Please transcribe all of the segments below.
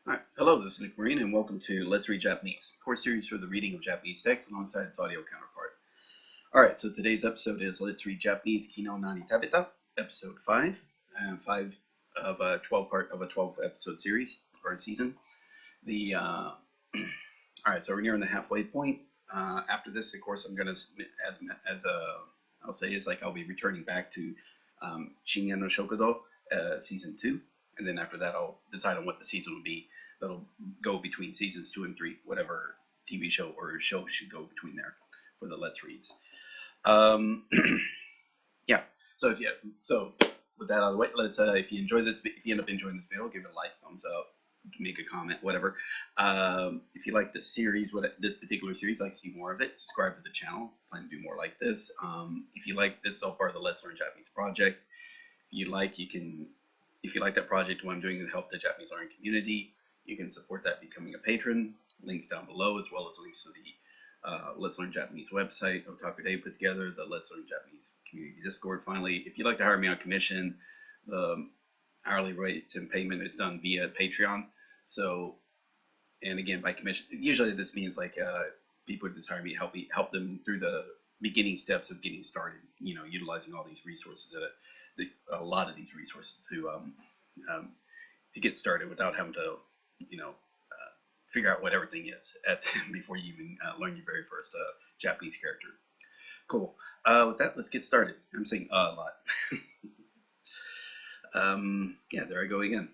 All right. Hello, this is Nick Marine, and welcome to Let's Read Japanese, a course series for the reading of Japanese text alongside its audio counterpart. All right, so today's episode is Let's Read Japanese Ki no Nani食べた, episode 5, and 5 of a 12 episode series or season. All right, so we're nearing the halfway point. After this, of course, I'm gonna I'll say is like I'll be returning back to Shinya no Shokudo season 2. And then after that, I'll decide on what the season will be. That'll go between seasons 2 and 3, whatever TV show or show should go between there for the Let's Reads. Yeah. So with that out of the way, let's if you end up enjoying this video, give it a like, thumbs up, make a comment, whatever. If you like this series, this particular series, like to see more of it, subscribe to the channel. Plan to do more like this. If you like this, all part of the Let's Learn Japanese project. If you like that project, what I'm doing to help the Japanese learning community, you can support that becoming a patron. Links down below, as well as links to the Let's Learn Japanese website Otaku Day put together, the Let's Learn Japanese community Discord. Finally, if you'd like to hire me on commission, the hourly rates and payment is done via Patreon. So, and again, by commission, usually this means like people just hire me, help them through the beginning steps of getting started. You know, utilizing all these resources a lot of these resources to get started without having to, figure out what everything is before you even learn your very first Japanese character. Cool. With that, let's get started. I'm saying a lot. Yeah, there I go again.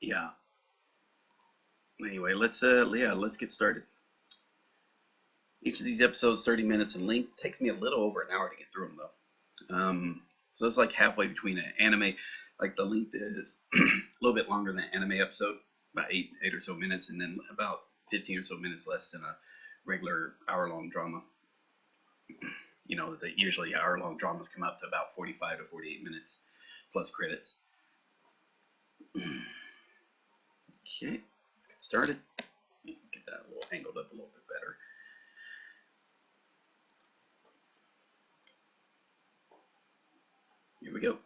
Yeah. Anyway, let's get started. Each of these episodes 30 minutes in length. Takes me a little over an hour to get through them though. So it's like halfway between an anime, like the length is a little bit longer than an anime episode, about 8 or so minutes, and then about 15 or so minutes less than a regular hour-long drama. You know, usually hour-long dramas come up to about 45 to 48 minutes, plus credits. Okay, let's get started. Get that a little angled up a little bit better. Here we go.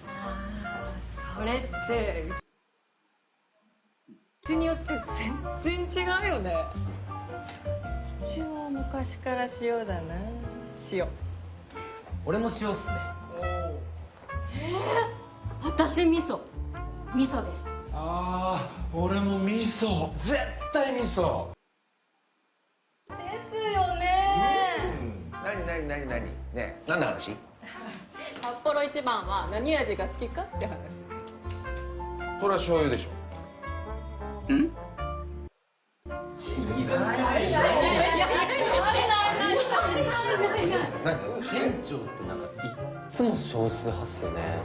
Ah, それってうちによって全然違うよね。うちは昔から塩だな。塩。俺も塩っすね。私味噌です。ああ、俺も味噌、絶対味噌。ですよね。何ねえ、何の話？札幌一番は何味が好きかって話。それは醤油でしょ。ん？いらないでしょ。何？店長ってなんかいっつも少数派っすよね。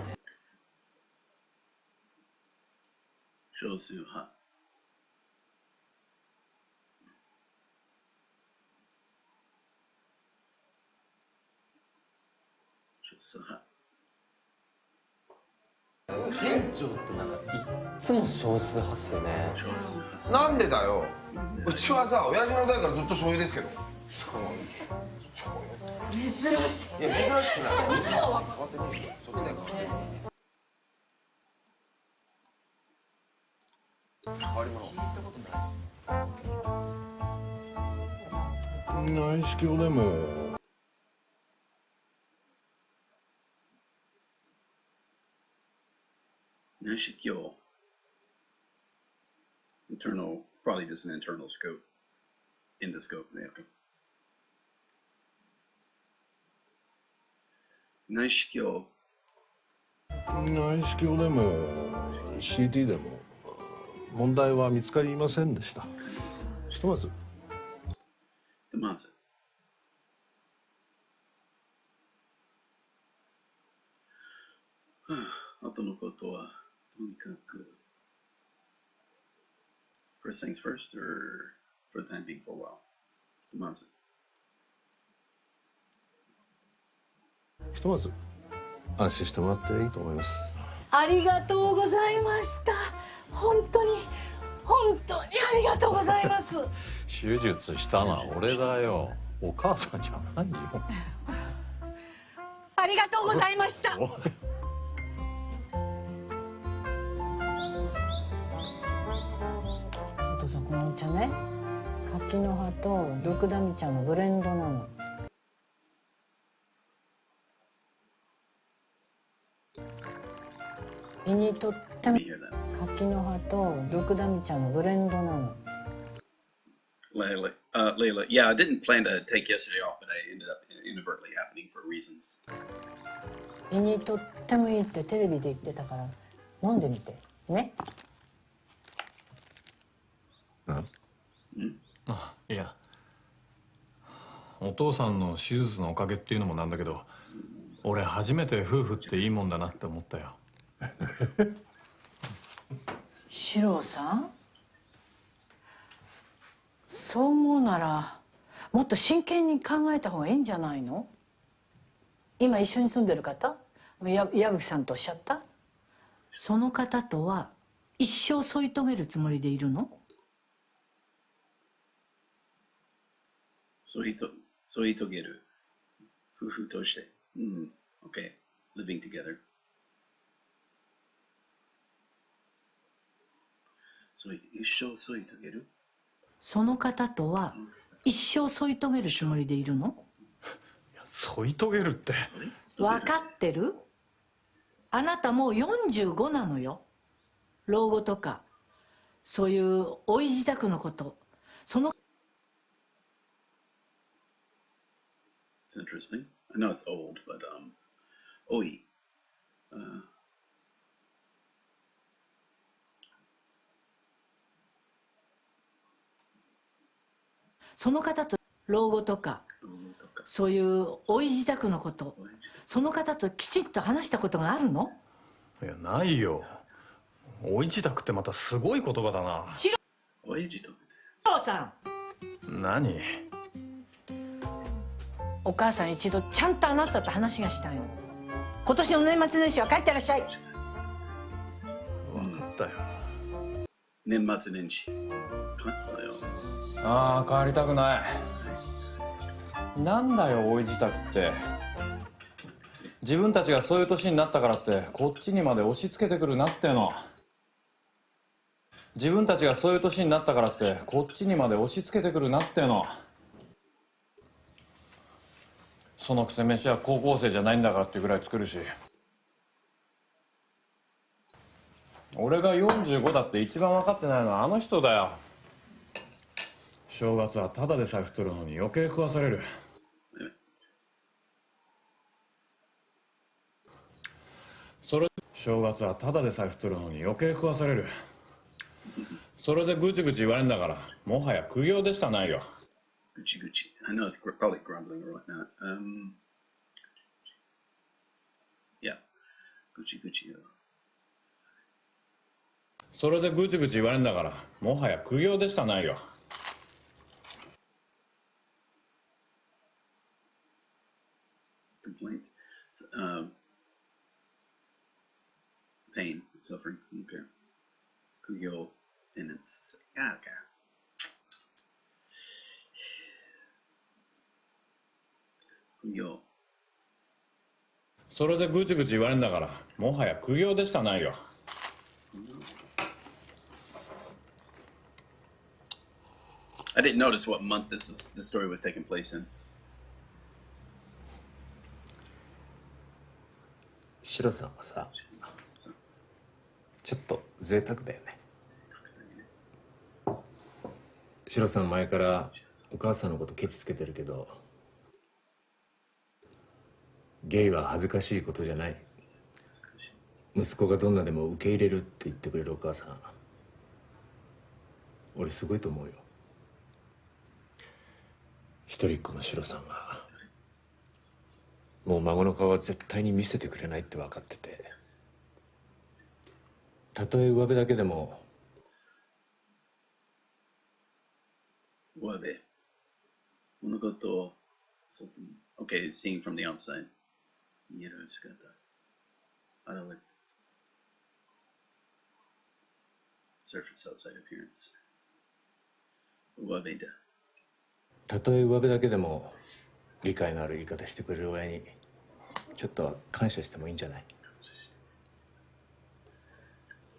少数派。店長ってなんかいっつも少数派っすよね。少数派。なんでだよ。うちはさ、親父の代からずっと醤油ですけど。珍しい。いや、珍しくない。そっちだよ。変わり物。内視鏡でも。内視鏡。Internal, probably just an internal scope. Endoscope. Yeah, okay. 内視鏡。内視鏡でも CT でも問題は見つかりませんでした。ひとまず。後のことはとにかく first things first or for the time being for a while. ひとまず安心してもらっていいと思います。ありがとうございました。本当にありがとうございます。手術したのは俺だよ。お母さんじゃないよ。ありがとうございました。茶ね、柿の葉とドクダミ茶のブレンドなの。胃にとっても You hear that? 柿の葉とドクダミ茶のブレンドなの。 Layla, yeah, I didn't plan to take yesterday off, but I ended up inadvertently happening for reasons. 胃にとってもいいってテレビで言ってたから飲んでみてね。あ、いや、お父さんの手術のおかげっていうのもなんだけど、俺初めて夫婦っていいもんだなって思ったよ。史郎さん、そう思うならもっと真剣に考えた方がいいんじゃないの？今一緒に住んでる方、矢吹さんとおっしゃった？その方とは一生添い遂げるつもりでいるの？添い遂げる。夫婦として。Okay. Living together. 一生添い遂げる？その方とは一生添い遂げるつもりでいるの？いや、添い遂げるって。分かってる？あなたもう45なのよ。老後とかそういう老い自宅のこと、その It's interesting. I know it's old, but oi. その方と老後とかそういう老い自宅のこと、その方ときちっと話したことがあるの？いや、ないよ。老い自宅ってまたすごい言葉だな。老い自宅。お父さん。何？お母さん一度ちゃんとあなたと話がしたいの。今年の年末年始は帰ってらっしゃい。分かったよ。年末年始。帰ったよ。ああ、帰りたくない。なんだよ、老い自宅って。自分たちがそういう年になったからってこっちにまで押し付けてくるなっての。自分たちがそういう年になったからってこっちにまで押し付けてくるなっての。そのくせ飯は高校生じゃないんだからっていうぐらい作るし。俺が45だって一番分かってないのはあの人だよ。正月はただでさえ太るのに余計食わされる。正月はただでさえ太るのに余計食わされる。それでぐちぐち言われるんだからもはや苦行でしかないよ。Gucci Gucci. I know it's probably grumbling or whatnot. Yeah. Gucci Gucci. それでぐちぐち言われるんだからもはや苦行でしかないよ。Complaints. Pain, suffering. Okay. Kugyo penance. Yeah, okay. それでぐちぐち言われるんだからもはや苦行でしかないよ。I didn't notice what month the story was taking place in. シロさんはさ、ちょっと贅沢だよね。シロさん前からお母さんのことケチつけてるけど、ゲイは恥ずかしいことじゃない。息子がどんなでも受け入れるって言ってくれるお母さん、俺すごいと思うよ。一人っ子のシロさんがもう孫の顔は絶対に見せてくれないって分かってて、たとえ上辺だけでも。上辺。物事を、okay, seeing from the outside. 見える姿。I don't like surface outside appearance. 上辺だ。たとえ上辺だけでも理解のある言い方してくれる親にちょっとは感謝してもいいんじゃない？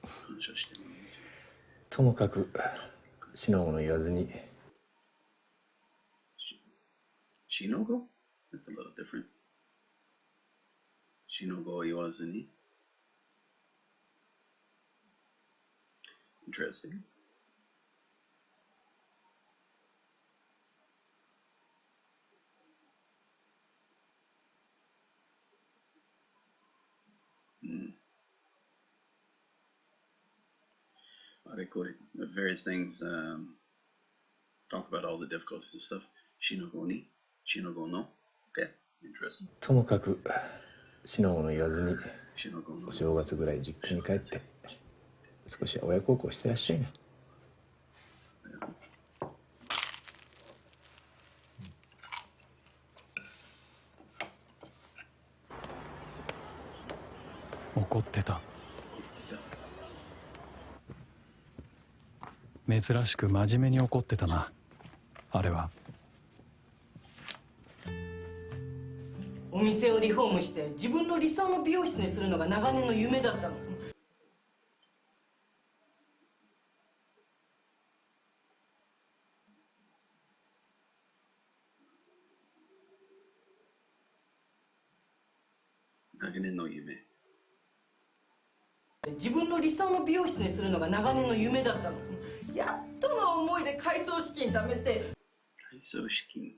感謝してもいいんじゃない？ともかくしのごの言わずに。Shinogo? That's a little different. Shinogo iwazuni. Interesting. I recorded various things, talk about all the difficulties of stuff. Shinogo ni, Shinogo no. Okay, interesting. ともかくしのごの言わずに Shinogo no. お正月ぐらい実家に帰って少し親孝行してらっしゃいな。怒ってた。珍しく真面目に怒ってたな、あれは。お店をリフォームして自分の理想の美容室にするのが長年の夢だったの。長年の夢。自分の理想の美容室にするのが長年の夢だったの。やっとの思いで改装資金貯めて。改装資金。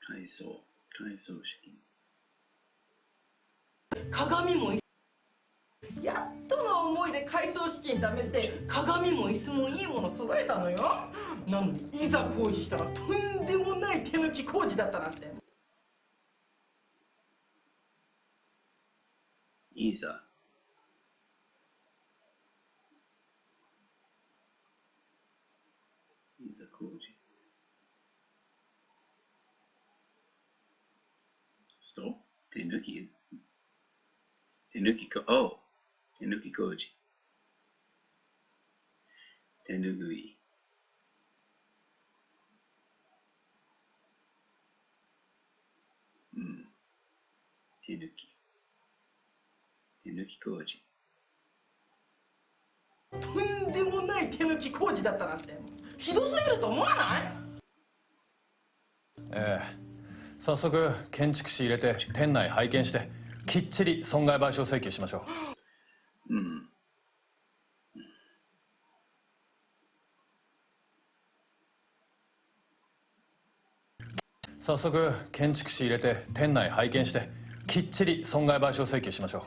改装資金。鏡もやっとの思いで改装資金貯めて鏡も椅子もいいもの揃えたのよ。なのにいざ工事したらとんでもない手抜き工事だったなんて。いざ工事。手抜き工事。手ぬぐい。手抜き工事。とんでもない手抜き工事だったなんてひどすぎると思わない？ええ、早速建築士入れて店内拝見してきっちり損害賠償請求しましょう。早速建築士入れて店内拝見してきっちり損害賠償請求しましょう。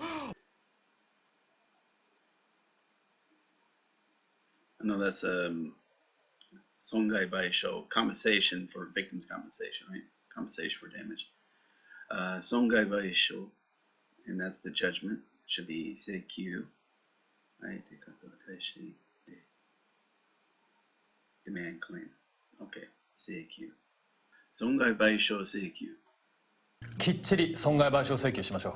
No, that's songai baisho, compensation for victims' compensation, right? Compensation for damage. Songai baisho, and that's the judgment. Should be seikyu, right? Demand claim. Okay, seikyu. Songai baisho seikyu. きっちり損害賠償請求しましょう。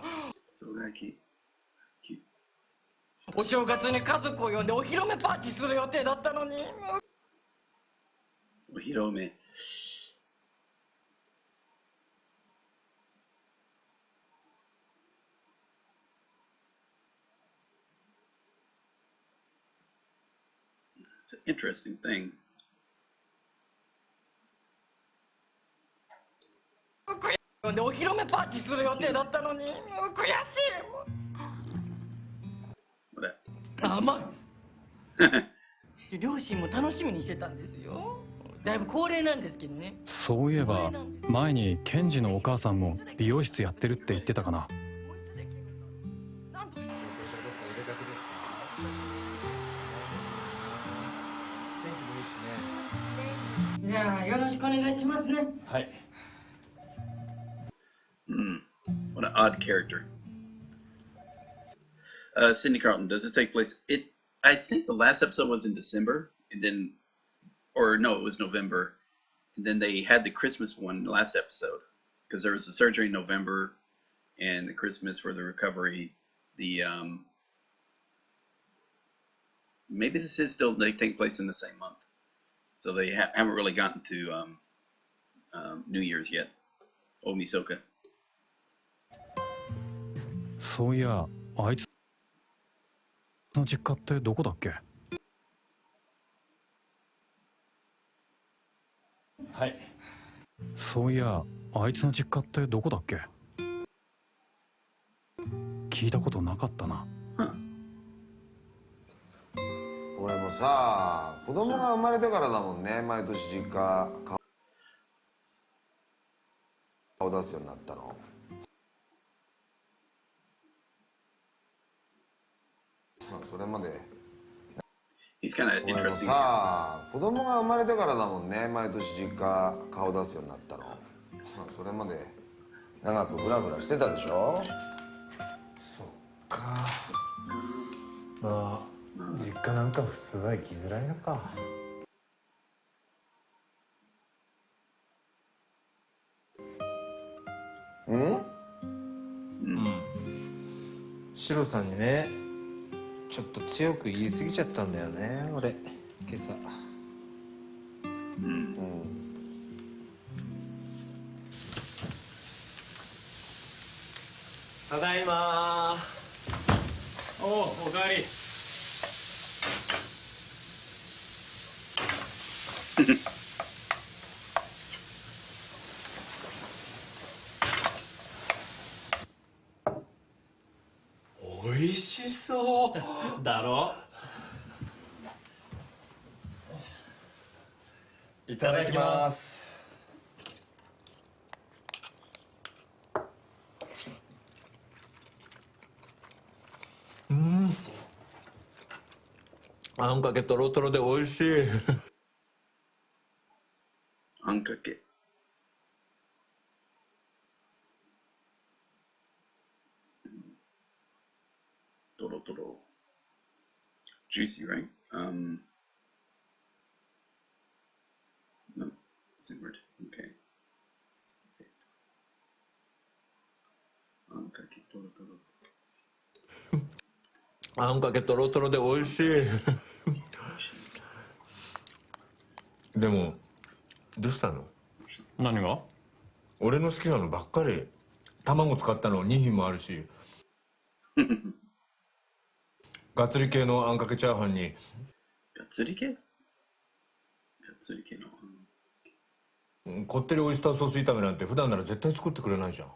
お正月に家族を呼んでお披露目パーティーする予定だったのに。お披露目。It's an interesting thing. 呼んでお披露目パーティーする予定だったのに悔しい。甘い。両親も楽しみにしてたんですよ。だいぶ高齢なんですけどね。そういえば前にケンジのお母さんも美容室やってるって言ってたかな。じゃあよろしくお願いしますね。はい。What an odd character. Cindy Carlton, does it take place? I think the last episode was in December, and then, or no, it was November, and then they had the Christmas one last episode because there was a surgery in November, and the Christmas for the recovery. Maybe this is still they take place in the same month, so they haven't really gotten to New Year's yet. 大晦日。そういや、あいつの実家ってどこだっけ？はい。そういや、あいつの実家ってどこだっけ？聞いたことなかったな。俺もさ、子供が生まれてからだもんね、毎年実家顔出すようになったの。それまで He's kind of 俺も interesting. さ、子供が生まれてからだもんね、毎年実家顔出すようになったの。それまで長くフラフラしてたでしょ。そっか。まあ実家なんか普通は行きづらいのか。うん？シロさんにね、ちょっと強く言い過ぎちゃったんだよね、俺今朝。ただいま。おかえり。おいしそうだろ。いただきます。あんかけとろとろでおいしい。あんかけ。とろとろ。Juicy, right? No, same word. Okay. あんかけとろとろ。あんかけとろとろでおいしい。でもどうしたの？何が？俺の好きなのばっかり。卵使ったの2品もあるし。ガッツリ系のあんかけチャーハンに。がっつり系？がっつり系の。こってりオイスターソース炒めなんて普段なら絶対作ってくれないじゃん。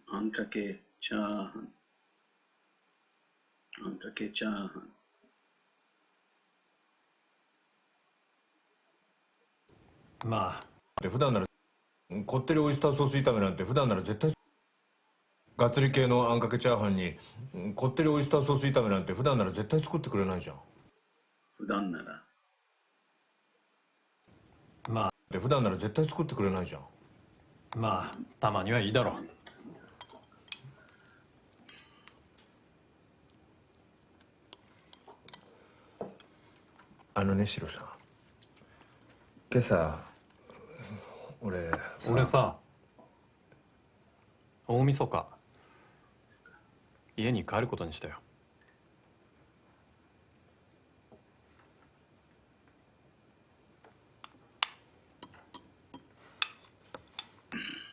あんかけチャーハン。あんかけチャーハン。まあ普段ならこってりオイスターソース炒めなんて普段なら絶対。ガッツリ系のあんかけチャーハンにこってりオイスターソース炒めなんて普段なら絶対作ってくれないじゃん。普段なら。まあ普段なら絶対作ってくれないじゃん。まあたまにはいいだろう。あのね、シロさん、今朝俺さ、大晦日家に帰ることにしたよ。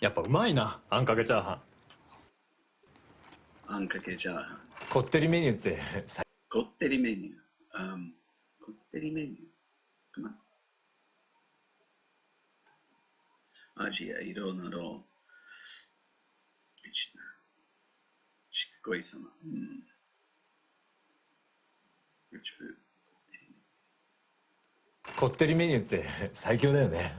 やっぱうまいな、あんかけチャーハン。あんかけチャーハン。こってりメニューってこってりメニュー。こってりメニュー。Come on. 味や色など、しつこい様。Rich food. こってりメニューって最強だよね。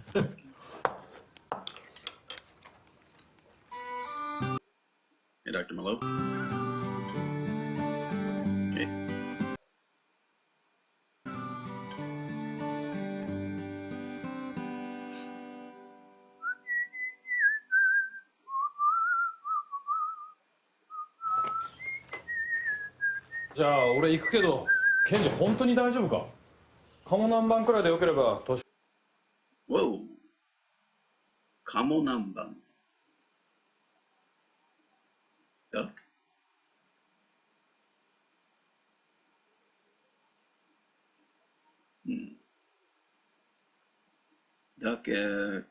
Hey, Dr. Malone. Okay. じゃあ俺行くけど、ケンジ本当に大丈夫か？鴨南蛮くらいでよければ年。Whoa. 鴨南蛮。Duck? duck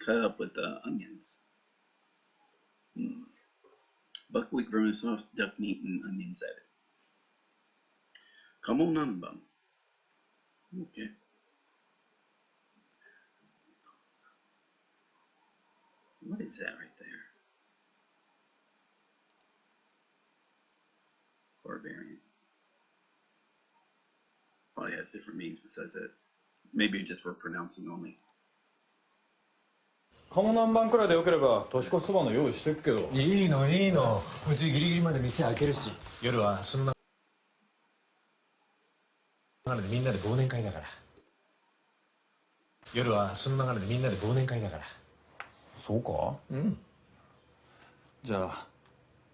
cut up with onions. Buckwheat vermicelli, duck meat, and onions added. Kamo nanban. Okay. What is that right there? Barbarian. Probably has different meanings besides that. Maybe just for pronouncing only. 鴨南蛮くらいでよければ年越しそばの用意しておくけど。いいのいいの、うちギリギリまで店開けるし、夜はその流れでみんなで忘年会だから。夜はその流れでみんなで忘年会だから。そうか？うん。じゃあ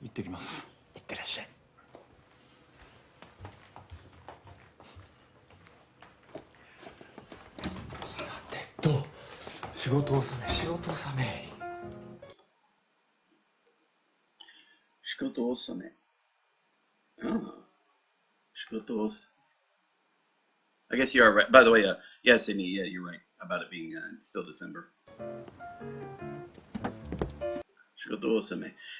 行ってきます。いってらっしゃい。さてと、仕事納め仕事納め。仕事納め。仕事納め。I guess you are right. By the way, yeah, Sydney, yeah, you're right about it being still December.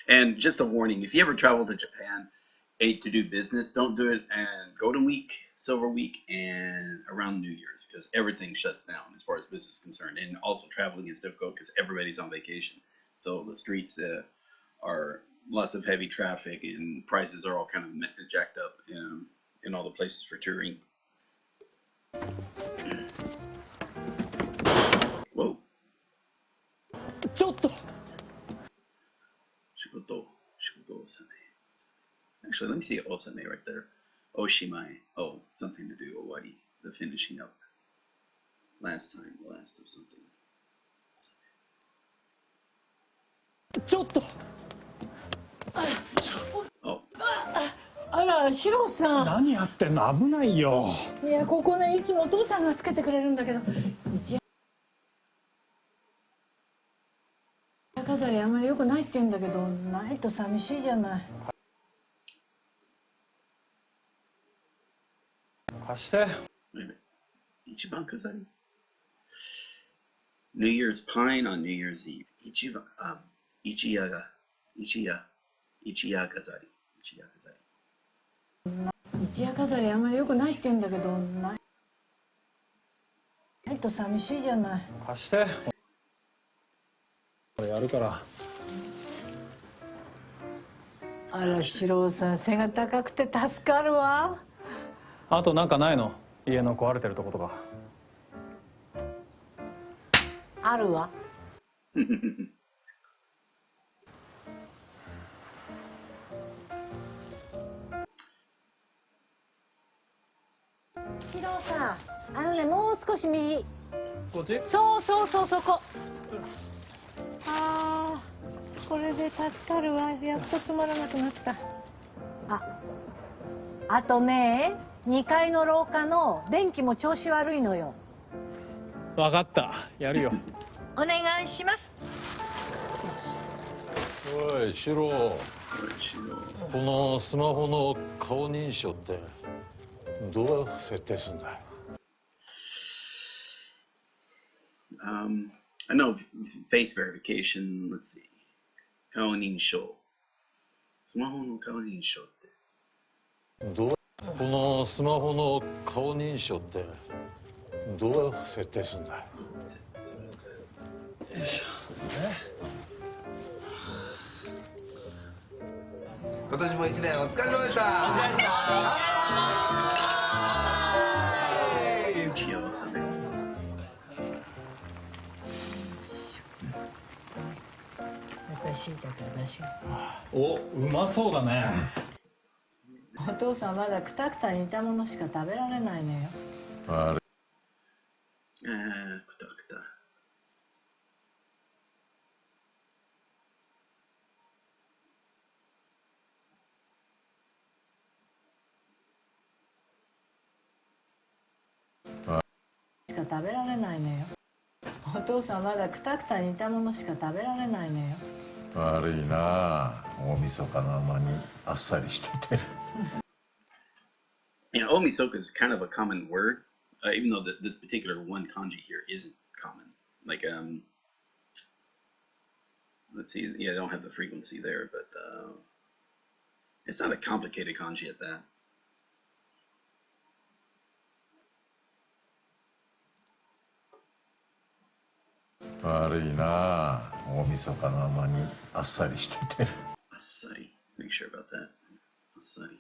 And just a warning, if you ever travel to Japan to do business, don't do it and Golden Week, Silver Week, and around New Year's, because everything shuts down as far as business is concerned. And also traveling is difficult because everybody's on vacation. So the streets are lots of heavy traffic and prices are all kind of jacked up in all the places for touring. Whoa. ちょっと。仕事納め. Actually, let me see osame right there. Oshimai. Oh, something to do. Owari. The finishing up. Last time. Last of something. ちょっと。Oh. あら、シロさん。何やってんの？危ないよ。いや、ここね、いつもお父さんがつけてくれるんだけど、一夜飾りあんまり良くないって言うんだけど、ないと寂しいじゃない。貸して。一番飾り? New Year's Pine on New Year's Eve. 一夜飾り. 一夜飾りあんまり良くないって言うんだけど、ないと寂しいじゃない。貸して。これやるから。あら、四郎さん、背が高くて助かるわ。あとなんかないの？家の壊れてるとことか。あるわ。四郎さん、もう少し右。こっち？そうそうそう、そこ。ああ、これで助かるわ。やっとつまらなくなった。あとね、2階の廊下の電気も調子悪いのよ。わかった、やるよ。お願いします。おいシロ、このスマホの顔認証ってどう設定すんだ？ I know face verification. Let's see. 顔認証。スマホの顔認証って。このスマホの顔認証ってどう設定すんだ？よいしょ。今年も1年お疲れ様でした。お疲れ様でした。やっぱり椎茸は出し。お、うまそうだね。お父さんまだくたくた煮たものしか食べられないのよ。あれ。くたくた。しか食べられないのよ。お父さんまだくたくた煮たものしか食べられないのよ。悪いな、大晦日のあまにあっさりしてて。Yeah, omisoka is kind of a common word, even though this particular one kanji here isn't common. like let's see, yeah, I don't have the frequency there, but it's not a complicated kanji at that. 悪いな、大晦日のあまにあっさりしてて。あっさり make sure about that. あっさり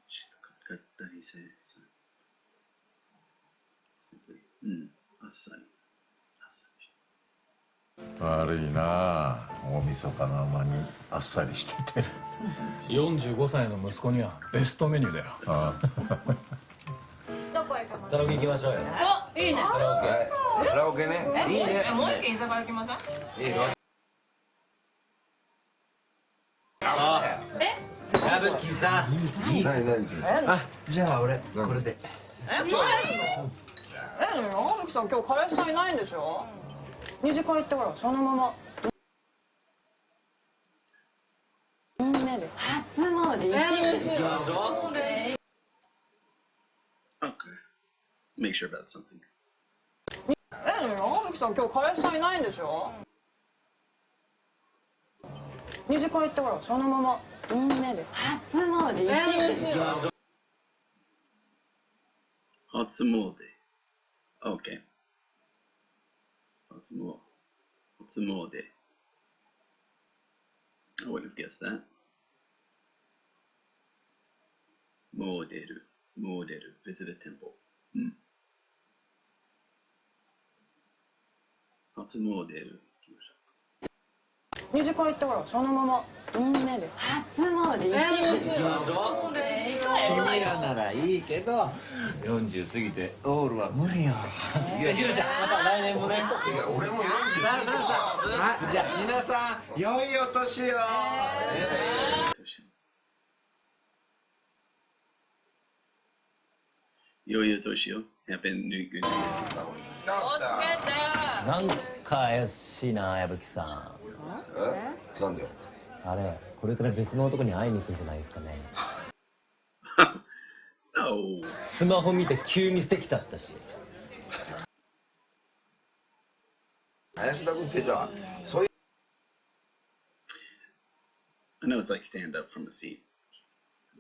しつこかったりせsimply あっさり悪いな、大晦日のあまにあっさりしてて。45歳の息子にはベストメニューだよ。どこ行きますカラオケ行きましょうよ。お、いいね。カラオケね。いいね。もう一軒居酒屋行きましょう。いいよ。矢吹さん。何？あ、じゃあ俺これで。何すの？青木さん今日彼氏さんいないんでしょ？二次会行ってほらそのまま。みんなで初詣行きましょう。Okay. Make sure about something. 青木さん今日彼氏さんいないんでしょ？二次会行ってほらそのままみんなで初詣行きましょう。初詣 Okay. 初詣 I wouldn't have guessed that. モデル visit a temple. 初詣行きましょう。二次会行ってほらそのままみんなで初詣行きましょう。君らならいいけど40過ぎてオールは無理よ。いやゆうちゃんまた来年もね。いや俺も40。あ、じゃあ皆さん良いお年を。良いお年を。Happy New Good Year. なんか怪しいな、矢吹さえ？なんで？ん。あれ、これから別の男に会いに行くんじゃないですかね。No. スマホ見て急に捨てきたったし。林田君ってじゃあそういう I know it's like stand up from a seat.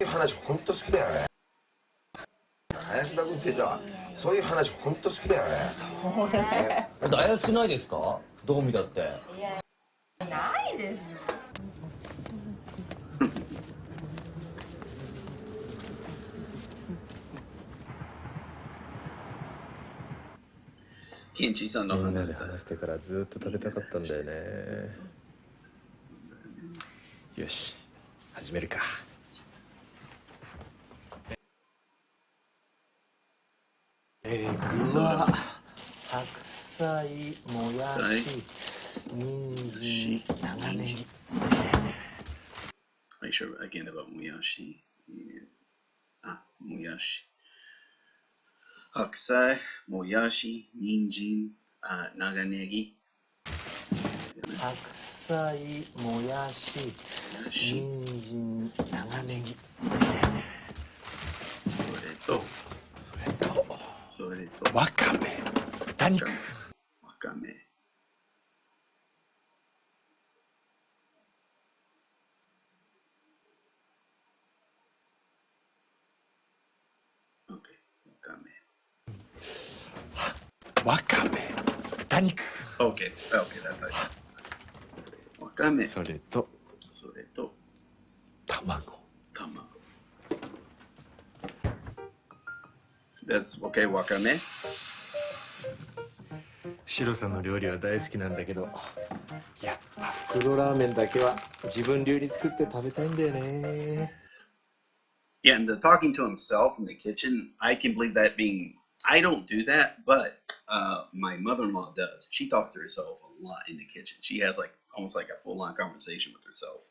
話本当好きだよね。林田君ってじゃあそういう話本当好きだよね。そうね。怪しくないですか？どう見たって。いや、ないでしょ。ケンチさんのみんなで話してからずっと食べたかったんだよね。よし、始めるか。具は白菜、もやし、人参、長ネギ。Are you sure again about moyashi? もやし。白菜、もやし、人参、長ネギ。白菜、もやし、人参、長ネギ。それと、わかめ、豚肉。わかめ。わかめ、豚肉。Okay, that type. わかめ。それと、卵。That's okay, わかめ。シロさんの料理は大好きなんだけど、やっぱ袋ラーメンだけは自分流に作って食べたいんだよね。Yeah, and the talking to himself in the kitchen, I can believe that being. I don't do that, but my mother-in-law does. She talks to herself a lot in the kitchen. She has like almost like a full-on conversation with herself.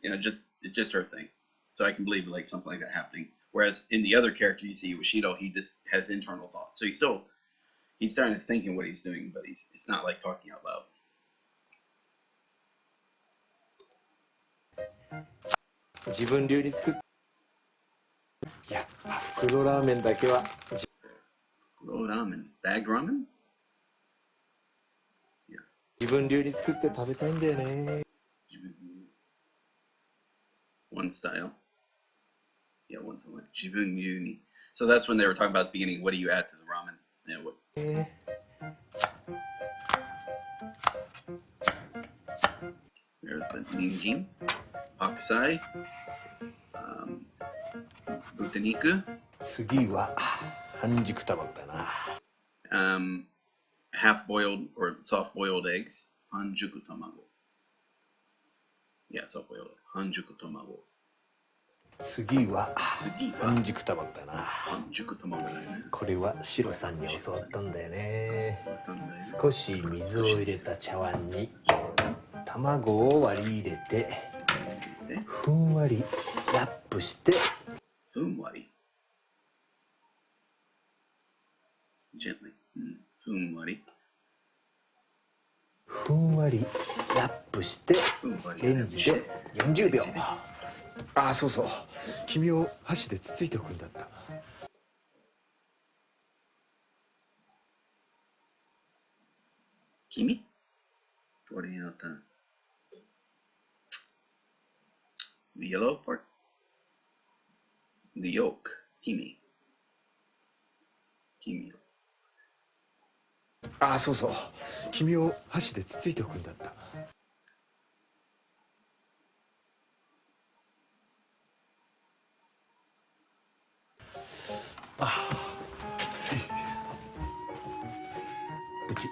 It's just her thing. So I can believe like something like that happening. Whereas in the other character you see with Shiro, he just has internal thoughts. So he's starting to think in what he's doing, but it's not like talking out loud. 自分流に作って。やっぱ袋ラーメンだけは。Raw ramen. Bagged ramen? Yeah. 自分流に作って食べたいんだよね。One style. Yeah, one style. Jibun Yuni. So that's when they were talking about at the beginning, what do you add to the ramen? Yeah, what? There's the ninjin, akusai, butaniku. 次は半熟卵だな。Half-boiled or soft-boiled eggs, hanjuku tamago. Yeah, soft-boiled hanjuku tamago. 次は半熟卵だな。半熟卵だよね。これはシロさんに教わったんだよね。少し水を入れた茶碗に卵を割り入れてふんわりラップして。ふんわり Gently. ふんわりふんわりラップしてレンジで40秒。ああ、そうそう、君を箸でつついておくんだった。君どれになったの？ The yellow part? The yolk. 君を。ああ、そうそう、君を箸でつついておくんだった。うち。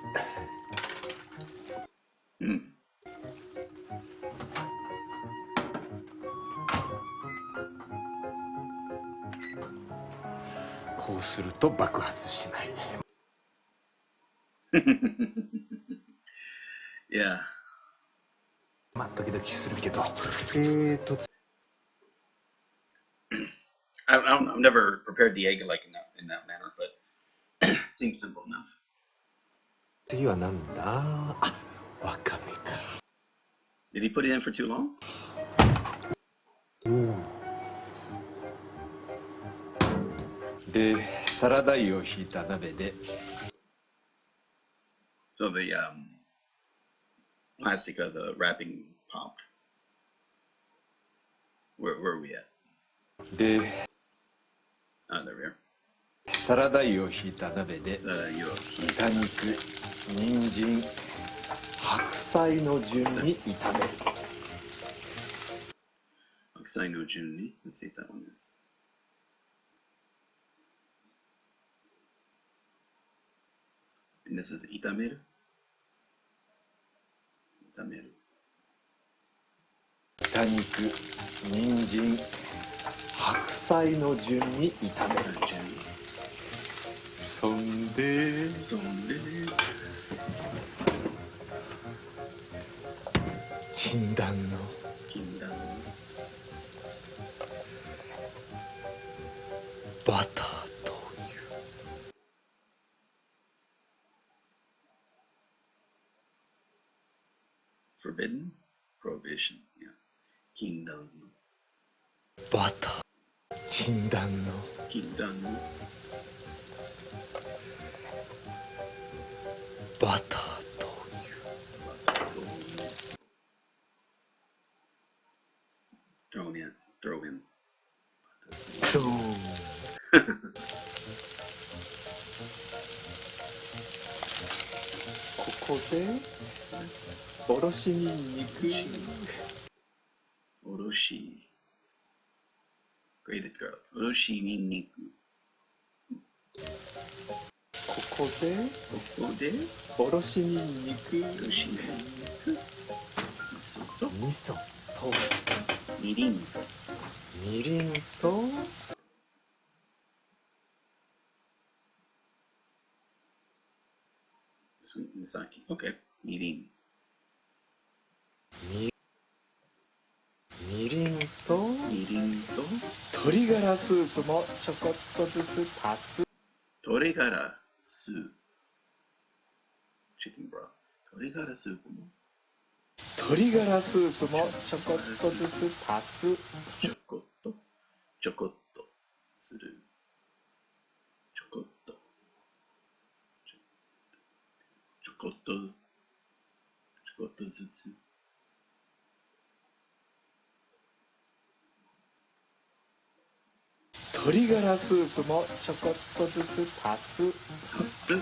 こうすると爆発しない。Yeah. まあ時々するけど。I don't know. I've never prepared the egg like in that manner, but seems simple enough. 次はなんだ？あ、わかめか。Did he put it in for too long? で、サラダ油をひいた鍋で。So the plastic of the wrapping popped. Where are we at? で、there we are. サラダ油をひいた鍋で豚肉、人参、白菜の順に炒める。白菜の順に Let's see if that one is. And this is 炒める。炒める。豚肉、人参、白菜の順に炒める。そんで禁断のバター豆乳。Forbidden? Prohibition. Yeah. 禁断のバター。禁断のバター豆乳。Throw in. ここでおろしにんにく。おろし Grated garlic. おろしにんにく。ここでおろしにんにく。味噌とみりんとSweet and sake. Okay. みりんと鶏ガラスープもちょこっとずつ足す。鶏ガラスープ Chicken broth. 鶏ガラスープもちょこっとずつ足す。ちょこっとする。ちょこっとちょこっとずつ。鶏ガラスープもちょこっとずつ足す。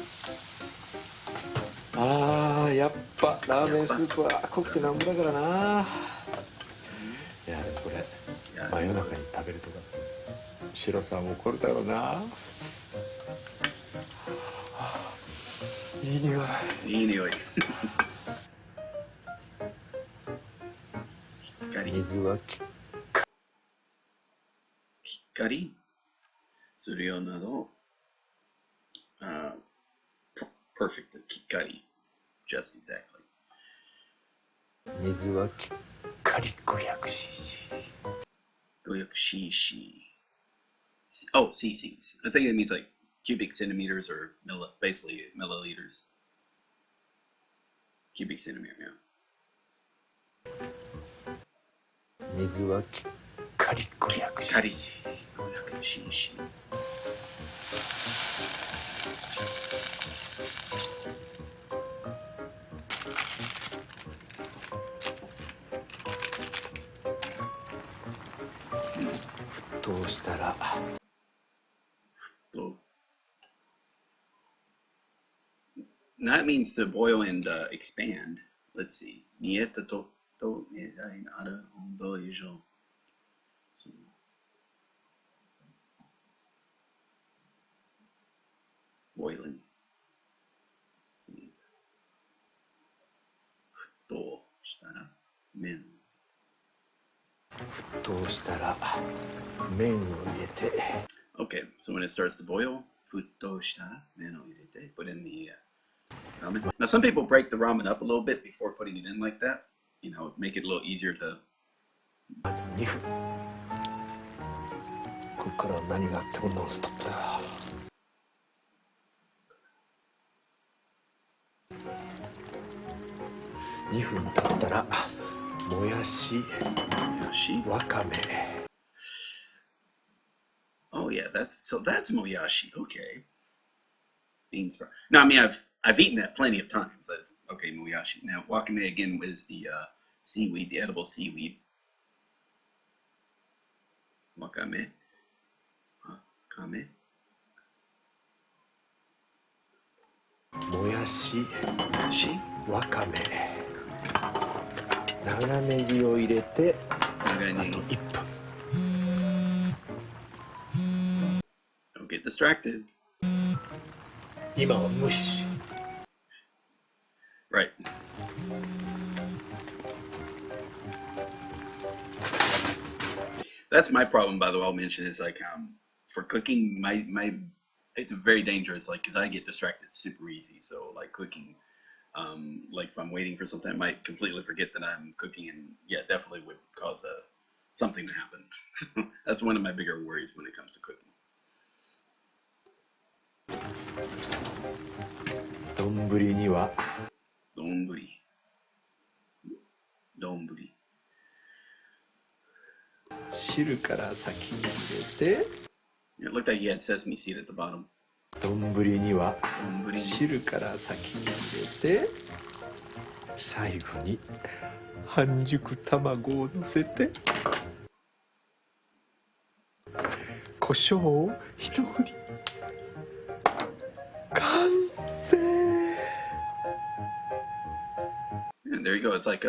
あー、やっぱラーメンスープは濃くてなんぼだからな。いやでもこれ真夜中に食べるとかシロさん怒るだろうな。いい匂い。いい匂い。水はしっかりするようなど、perfect きっかり just exactly 水はきっかり 500cc oh cc's I think it means like cubic centimeters or basically milliliters cubic centimeter yeah 水はきっかり 500cc 沸騰したらThat means to boil and expand. Let's see. 煮えたと寝たいなる温度以上。Boiling. 沸騰したら麺。沸騰したら麺を入れて。Okay, so when it starts to boil, 沸騰したら麺を入れて put in the ramen. Now some people break the ramen up a little bit before putting it in like that. You know, make it a little easier to. まず2分。ここからは何があってもノンストップだ。2分経ったらもやし、わかめ。Oh yeah, that's moyashi. Okay. Beans. No, I mean I've eaten that plenty of times. That's okay, moyashi. Now wakame again is the seaweed, the edible seaweed. Wakame. Wakame. もやし、わかめ、長ネギを入れてあと1分。Don't get distracted. 今は蒸し。Right. That's my problem, by the way. I'll mention is like for cooking, my it's very dangerous. Like because I get distracted super easy. So like cooking, like if I'm waiting for something, I might completely forget that I'm cooking, and yeah, definitely would cause something to happen. That's one of my bigger worries when it comes to cooking. 丼には丼汁から先に入れて。It looked like he had sesame seed at the bottom. 丼には汁から先に入れて最後に半熟卵をのせて胡椒を一振り完成。 And there you go. It's like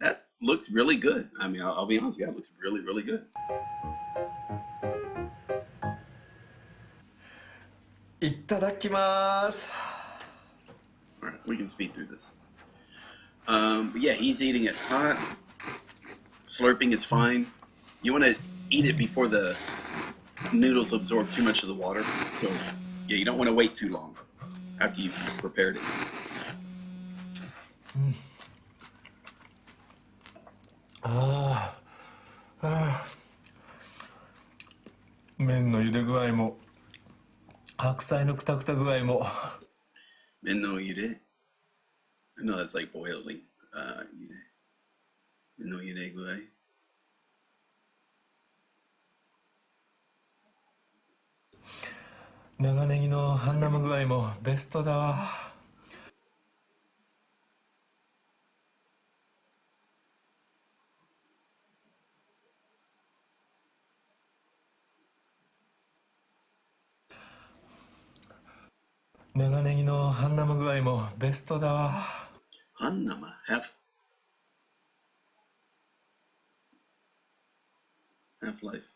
that looks really good. I mean, I'll be honest, yeah, it looks really, really good. いただきます。 All right, we can speed through this. But yeah, he's eating it hot. Slurping is fine. You want to eat it before the noodles absorb too much of the water. So yeah, you don't want to wait too long after you've prepared it. 麺の茹で具合も白菜のくたくた具合も。麺の茹で No, that's like boiling. 麺の茹で具合長ネギの半生具合もベストだわ。長ネギの半生具合もベストだわ。半生 half life.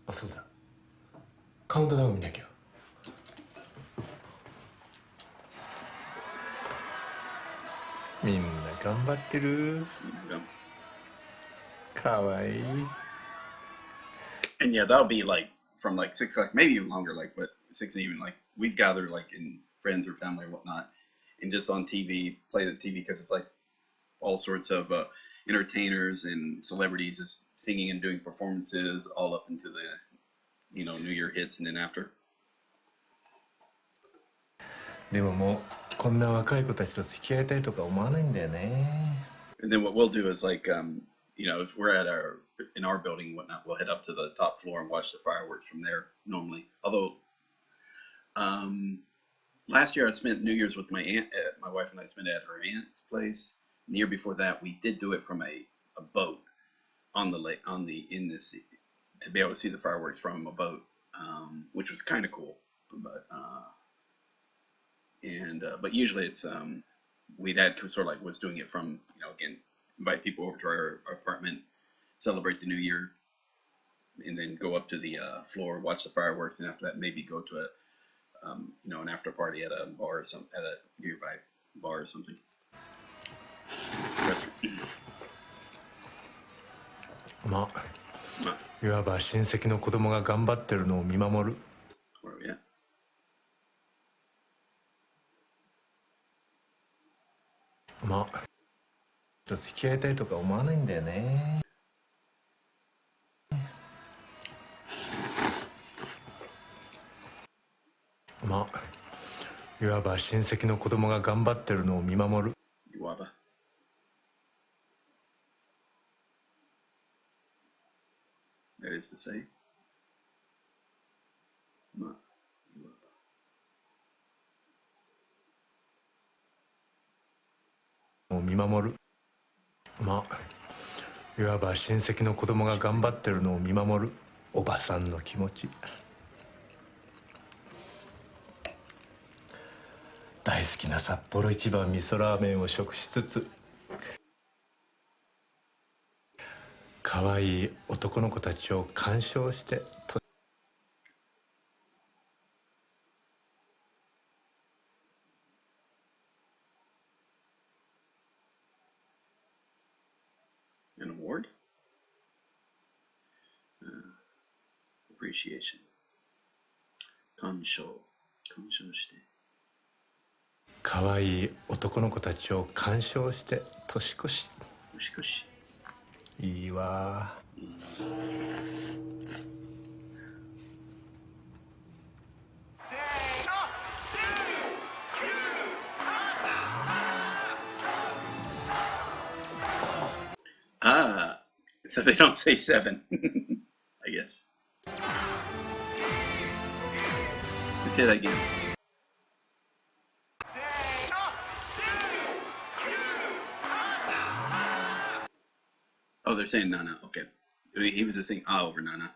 あ、そうだ。カウントダウン見なきゃ。みんな頑張ってる。かわいい。And yeah, that'll be like from like 6 o'clock, maybe even longer, like, but 6 and even like we've gathered like in friends or family or whatnot, and just on TV, play the TV because it's like all sorts of entertainers and celebrities is singing and doing performances all up into the, you know, New Year hits and then after. でももうこんな若い子たちと付き合いたいとか思わないんだよね。And then what we'll do is like, you know, if we're at in our building and whatnot, we'll head up to the top floor and watch the fireworks from there normally. Although, last year I spent New Year's with my aunt. My wife and I spent it at her aunt's place. The year before that, we did do it from a boat on the lake, in the sea, to be able to see the fireworks from a boat, which was kind of cool. But usually it's we'd had sort of like was doing it from, you know, again, invite people over to our apartment, celebrate the New Year, and then go up to the floor, watch the fireworks, and after that maybe go to a you know, an after party at a bar or some at a nearby bar or something. まあ、いわば親戚の子供が頑張ってるのを見守る。まあ、付き合いたいとか思わないんだよね。まあ、いわば親戚の子供が頑張ってるのを見守る。いわば。That is to say. まあ、いわば。を見守る。まあ、いわば親戚の子供が頑張ってるのを見守るおばさんの気持ち。大好きな札幌一番味噌ラーメンを食しつつ、可愛い男の子たちを鑑賞してと。An award? Appreciation. 鑑賞して。可愛い男の子たちを鑑賞して年越し。年越し。いいわ。Ah, so they don't say 7, I guess. Let's say that again. Oh, they're saying Nana. Okay. He was just saying ah over Nana.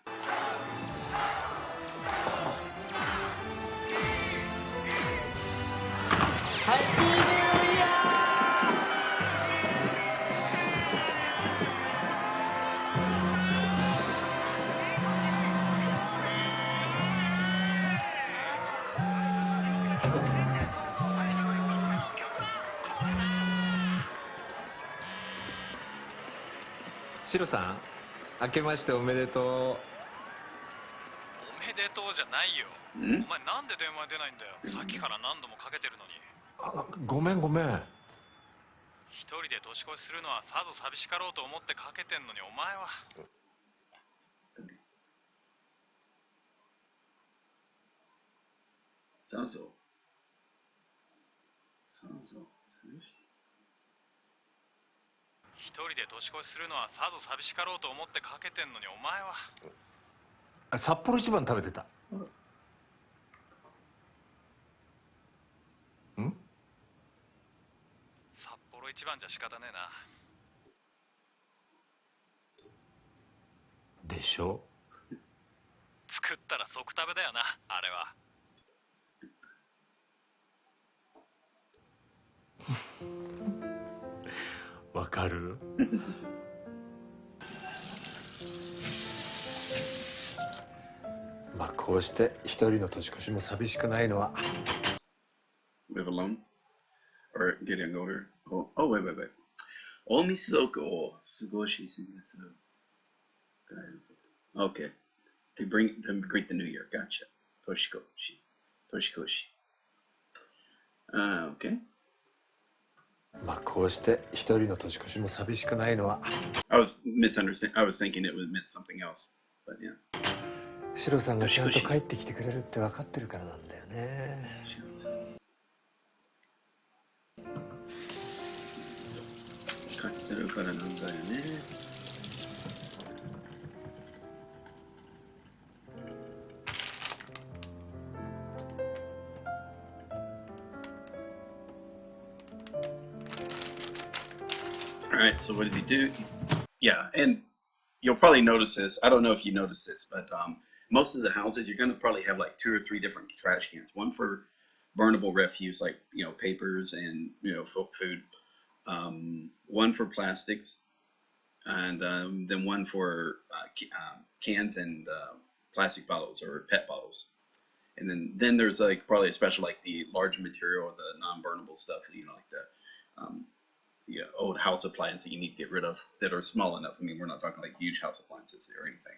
Happy New Year! シロさん、明けましておめでとう。おめでとうじゃないよ。お前なんで電話出ないんだよ。さっきから何度もかけてるのに。あ、ごめんごめん。一人で年越しするのはさぞ寂しかろうと思ってかけてんのに、お前は。さぞ寂しい。一人で年越しするのはさぞ寂しかろうと思ってかけてんのに、お前は。札幌一番食べてた。一番じゃ仕方ねえな。でしょ。作ったら即食べだよな、あれは。わかる？まあこうして一人の年越しも寂しくないのは。 Live alone? Or getting older? Oh, wait. 大晦日を過ごしすぎする。Okay. To greet the new year. Gotcha. 年越し。Okay. まあこうして一人の年越しも寂しくないのは。I was thinking it meant something else. But yeah. シロさんがちゃんと帰ってきてくれるって分かってるからなんだよね。分かってるからなんだよね。Alright, so what does he do? Yeah, and you'll probably notice this. I don't know if you noticed this, but most of the houses, you're going to probably have like 2 or 3 different trash cans. One for burnable refuse, like, papers and, food. One for plastics. And then one for cans and plastic bottles or PET bottles. And then there's like probably a special, like the large material or the non-burnable stuff, like the old house appliances that you need to get rid of that are small enough. I mean, we're not talking like huge house appliances or anything.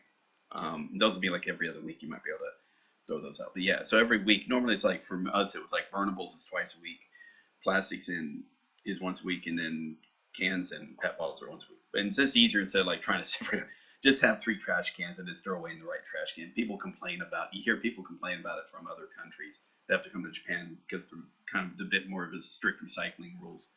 Those would be like every other week you might be able to throw those out. But yeah, so every week, normally it's like for us, it was like burnables is twice a week, plastics is once a week, and then cans and PET bottles are once a week. And it's just easier instead of like trying to separate. Just have 3 trash cans and just throw away in the right trash can. You hear people complain about it from other countries that have to come to Japan because they're kind of a bit more of a strict recycling rules.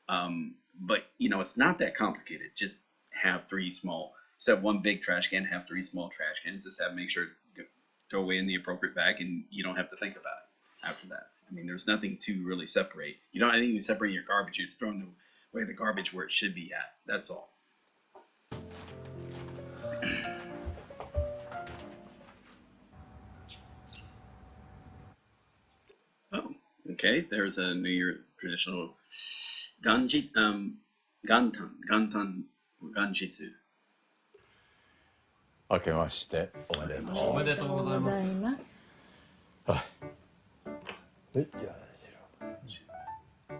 But it's not that complicated. Just have 3 small, instead of 1 big trash can, have 3 small trash cans. Just make sure to throw away in the appropriate bag, and you don't have to think about it after that. I mean, there's nothing to really separate. You don't even separate your garbage. You're just throwing away the garbage where it should be at. That's all. Oh, okay. There's a New Year traditional Gantan Ganjitsu. 明けましておめでとう。おめでとうございます。はい。はい、じゃあシロ。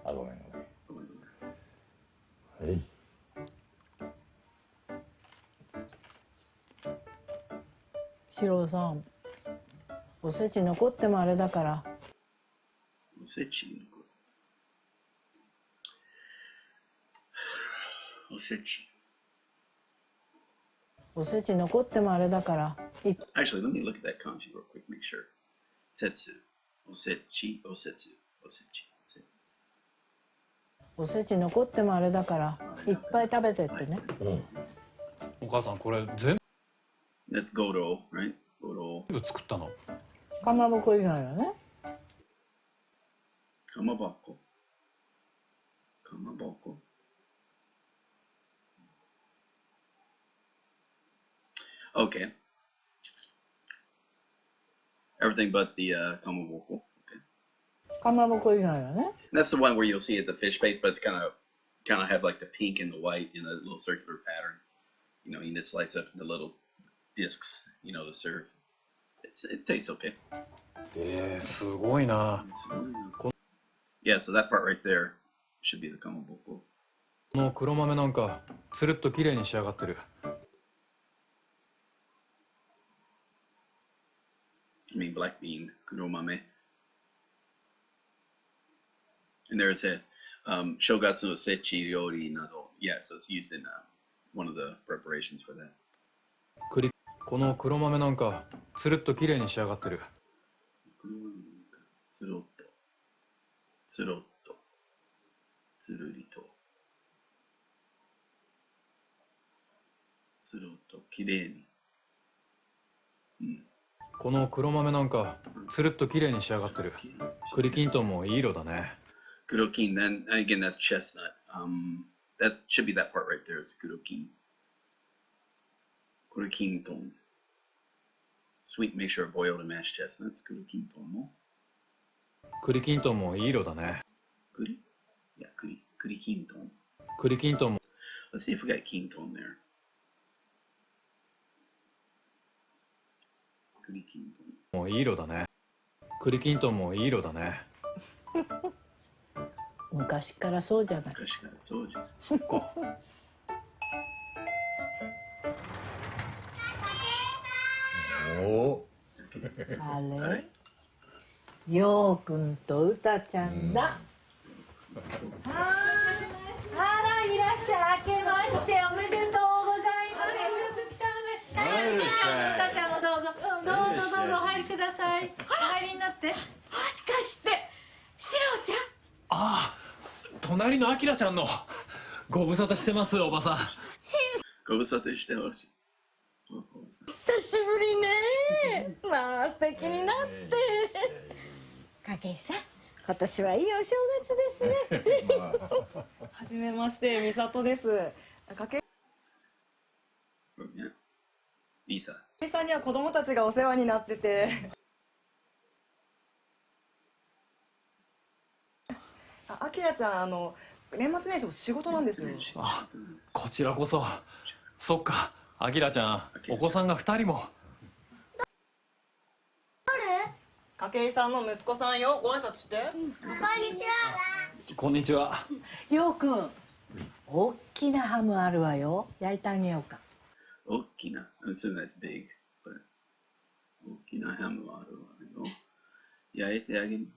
あ、ごめん。はい。シロさん、おせち残ってもあれだから。おせち残ってもあれだから。Actually, let me look at that kanji real quick, make sure. Setsu. おせち残ってもあれだからいっぱい食べてってね。お母さんこれ全 That's Godo, right? Godo. 部作ったの？かまぼこ以外はね。かまぼこ。Okay. Everything but the kamaboko. Okay. かまぼこ以外はね。That's the one where you'll see it the fish base, but it's kind of have like the pink and the white in a little circular pattern. You just slice up the little discs, to serve. It tastes okay. すごいな。Yeah, so that part right there should be the kamaboko. この黒豆なんかつるっと綺麗に仕上がってる。I mean, black bean, kuromame. And there's a shogatsu no sechi ryori nado. Yeah, so it's used in one of the preparations for that. この黒豆なんかつるっと綺麗に仕上がってる。つるっと、つるりと、つるっと、綺麗に。この黒豆なんかつるっと綺麗に仕上がってる。栗きんとんもいい色だね。黒金, then again, that's chestnut. That should be that part right there is kurokin. Kurokin ton. Sweet mixture of boiled and mashed chestnuts. Kurokin ton mo. 栗きんとんもいい色だね。 Kuri? Yeah, kuri. Kurikin ton. 栗きんとんも Let's see if we got king tone there. Kurikin ton. もいい色だね。栗きんとんもいい色だね。昔からそうじゃない。昔からそうじゃん。そっか。おあれようくんとうたちゃんだ。あらいらっしゃい。明けましておめでとうございます。はいいらっしゃい。うたちゃんもどうぞどうぞどうぞお入りください。お入りになって。もしかしてシロちゃん？ああ、隣のアキラちゃんのご無沙汰してますおばさん。ご無沙汰してほしい。久しぶりね。まあ素敵になって。筧さん、今年はいいお正月ですね。はじめまして美里です。筧いいさ。さんには子供たちがお世話になってて。あきらちゃん年末年始も仕事なんですよ。あ、こちらこそ。そっか、アキラちゃん、お子さんが2人も。筧さんの息子さんよ。ご挨拶して。こんにちは。こんにちは。ようくん、大きなハムあるわよ。焼いてあげようか。大きな。I assume that's big. But 大きなハムはあるわよ。焼いてあげる。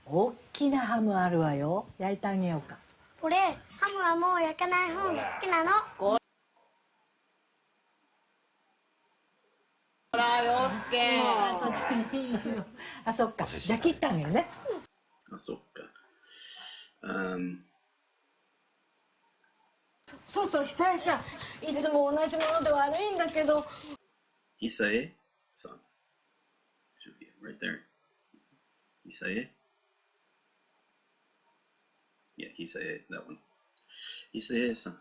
大きなハムあるわよ。焼いてあげようか。俺ハムはもう焼かない方が好きなの。ほら陽介。あ、そっか。じゃあ切ってあげるね。あ、そっか。そうそう、久江さん、いつも同じもので悪いんだけど。Hisae san. Should be right there. Hisae. Yeah, Hisae, that one. Hisae san.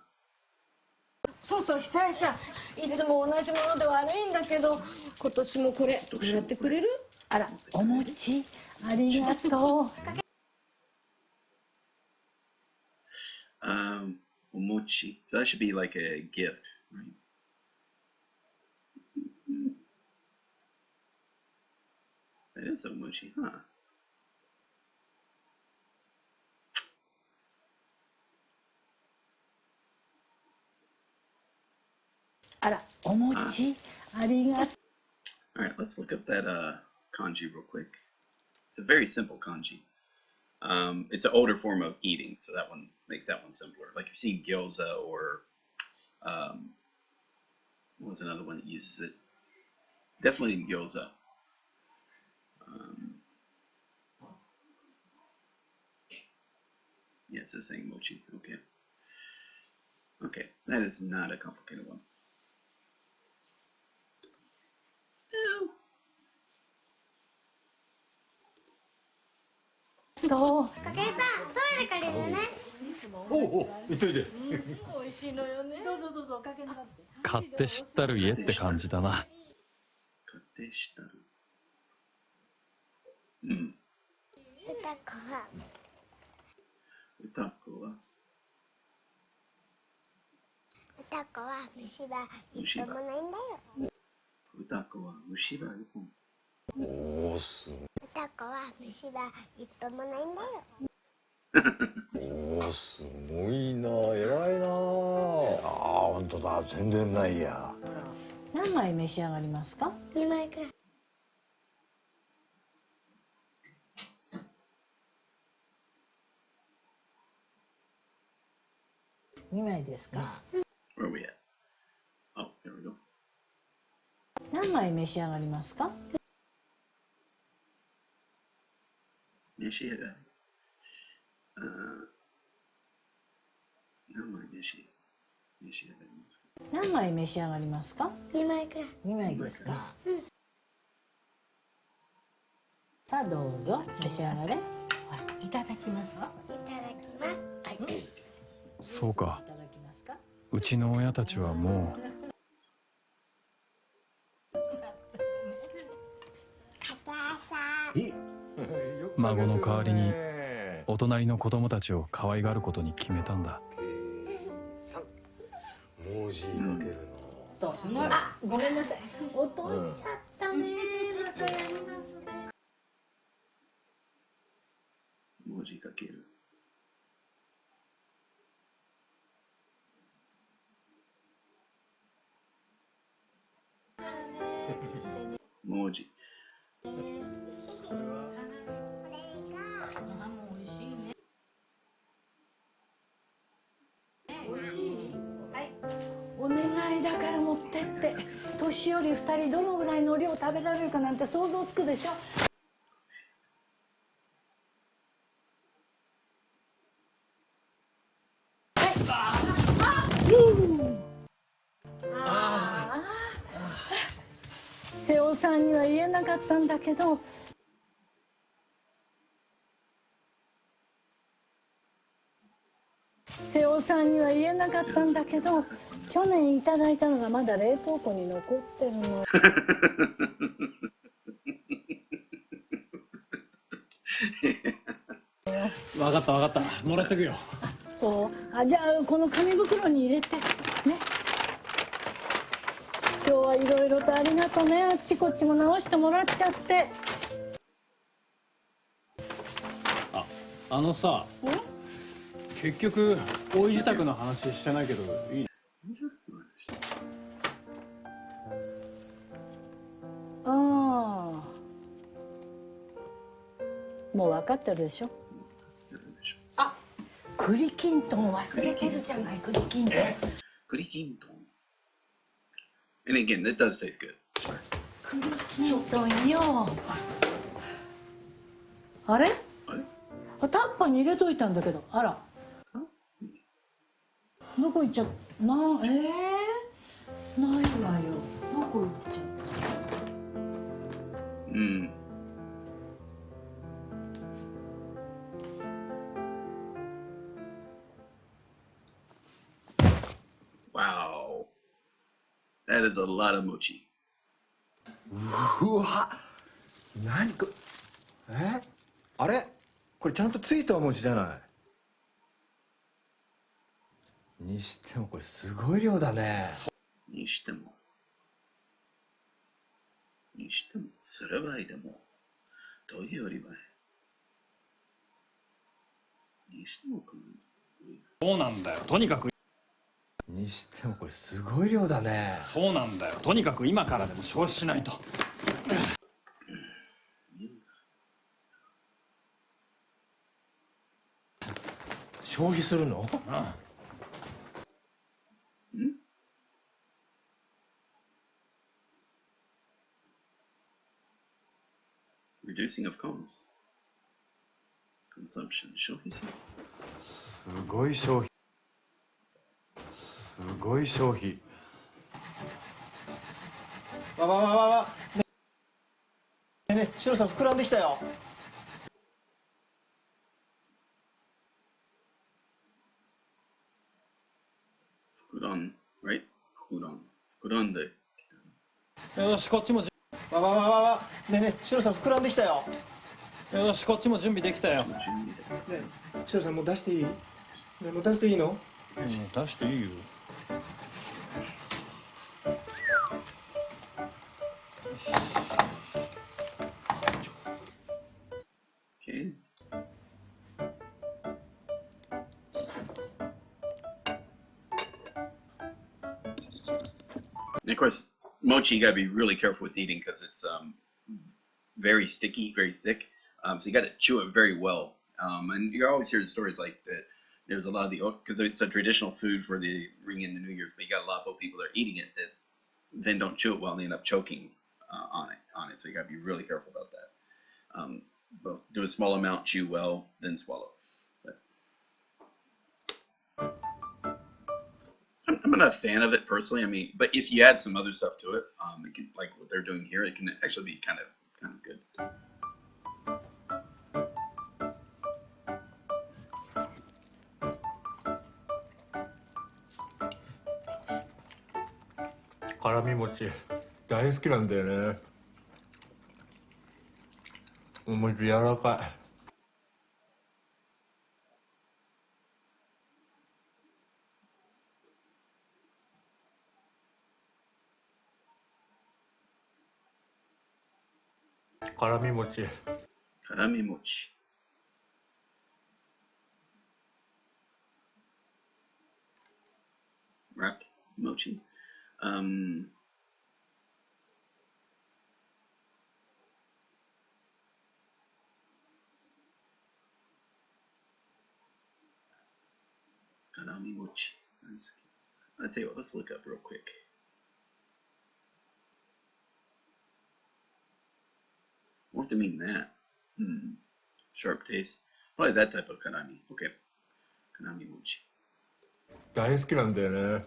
そうそう、久江さん、いつも同じもので悪いんだけど、今年もこれもらってくれる？あら、お餅ありがとう。Omochi. So that should be like a gift, right? That is omochi, huh? あら、お餅ありがとう。 All right, let's look up that kanji real quick. It's a very simple kanji. It's an older form of eating, so that one makes that one simpler. Like you've seen gyoza or what was another one that uses it? Definitely in gyoza. Yeah, it's the same mochi. Okay. Okay, that is not a complicated one. No. どう？筧さん、トイレ借りるね。おお、行っといて。美味しいのよね。どうぞどうぞおかけになって。買って知ったる家って感じだな。買って知ったる。うん。歌子は。歌子は。歌子は虫歯一本もないんだよ。歌子は虫歯一本。おお、すごい。歌子は虫歯一本もないんだよ。おお、すごいな、偉いな。ああ、本当だ、全然ないや。何枚召し上がりますか2枚くらい。2枚ですか Where are we at? Oh, there we go. 何枚召し上がりますか召し上がり。何枚召し上がりますか？何枚召し上がりますか2枚くらい。2枚ですかさあどうぞ召し上がれ。ほら、いただきますわ。いただきます。はい。そうか。うちの親たちはもう孫の代わりにお隣の子供たちを可愛がることに決めたんだ。文字かけるの。あ、ごめんなさい。落としちゃったね。またやりますね。文字かける。文字。お願いだから持ってって。年寄り2人どのぐらいの量食べられるかなんて想像つくでしょ。瀬尾さんには言えなかったんだけど、瀬尾さんには言えなかったんだけど、去年いただいたのがまだ冷凍庫に残ってるの。分かった分かった、もらってくよ。そう、じゃあこの紙袋に入れてね。今日はいろいろとありがとね。あっちこっちも直してもらっちゃって。あのさ、結局おい自宅の話してないけどいい？ああ、もう分かってるでしょ。あ、栗きんとん忘れてるじゃない。栗きんとん。栗きんとん。And again, it does taste good. 栗きんとんよ。あれ？タッパーに入れといたんだけど。あら。どこ行っちゃったな。ないわよ。どこ行っちゃった。うん。Wow. That is a lot of mochi. うわ、何これ。あれこれちゃんとついたお餅じゃない。にしてもこれすごい量だね。にしてもすればいいでもどういうよりばいにしてもかな。そうなんだよ、とにかく。にしてもこれすごい量だね。そうなんだよ、とにかく今からでも消費しないと。消費するの？Reducing of consumption. 消費する。すごい消費。すごい消費。わ。ねえねえ、シロさん膨らんできたよ。right? 膨らんで。よし、こっちもわ。ねえねえ、シロさん膨らんできたよ。よし、こっちも準備できたよ。ねえ、シロさんもう出していい？ねえ、もう出していいの？出していいよ。Okay. And of course, mochi you gotta be really careful with eating because it's very sticky, very thick. So you gotta chew it very well. And you're always hearing stories like that. There's a lot of because it's a traditional food for the ring in the New Year's, but you got a lot of people that are eating it that then don't chew it well and they end up choking on it. So you gotta be really careful about that. Both do a small amount, chew well, then swallow. But I'm not a fan of it personally. I mean, but if you add some other stuff to it, it can, like what they're doing here, it can actually be kind of good. 辛み餅大好きなんだよね。お餅柔らかい。辛み餅。辛み餅。Wrapped mochi. Kanami mochi. I'll tell you what, let's look up real quick. What do you mean that? Sharp taste. Probably that type of kanami. Okay. Kanami mochi. 大好きなんだよね。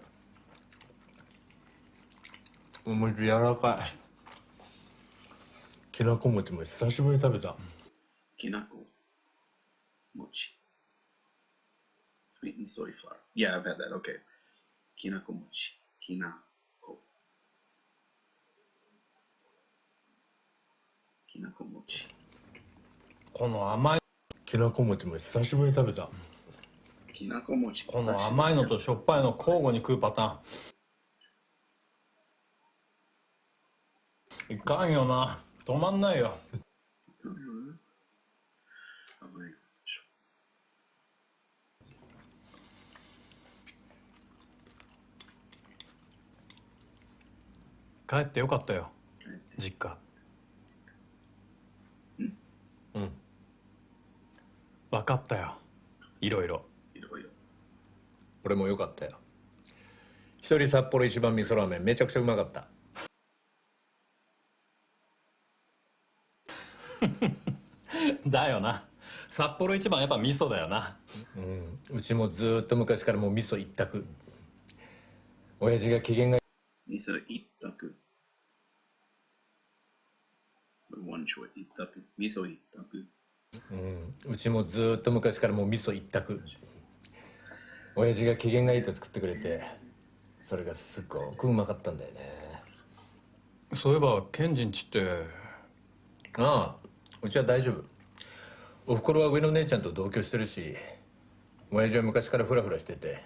お餅柔らかい。きなこ餅も久しぶりに食べた。きなこmochi. Sweetened soy flour. Yeah, I've had that. Okay. Kinako mochi. Kinako. Kinako mochi. この甘いきなこ餅も久しぶりに食べた。きなこ餅。この甘いのとしょっぱいの交互に食うパターン。いかんよな。止まんないよ。帰ってよかったよ、実家。うん。分かったよ、いろいろ。俺もよかったよ。一人札幌一番味噌ラーメンめちゃくちゃうまかった。だよな。札幌一番やっぱ味噌だよな。うちもずーっと昔からもう味噌一択。親父が機嫌が味噌一択。One choice 一択。味噌一択。うちもずーっと昔からもう味噌一択。親父が機嫌がいいと作ってくれて、それがすごくうまかったんだよね。そういえばケンジんちって。ああ、うちは大丈夫。おふくろは上の姉ちゃんと同居してるし、親父は昔からフラフラしてて。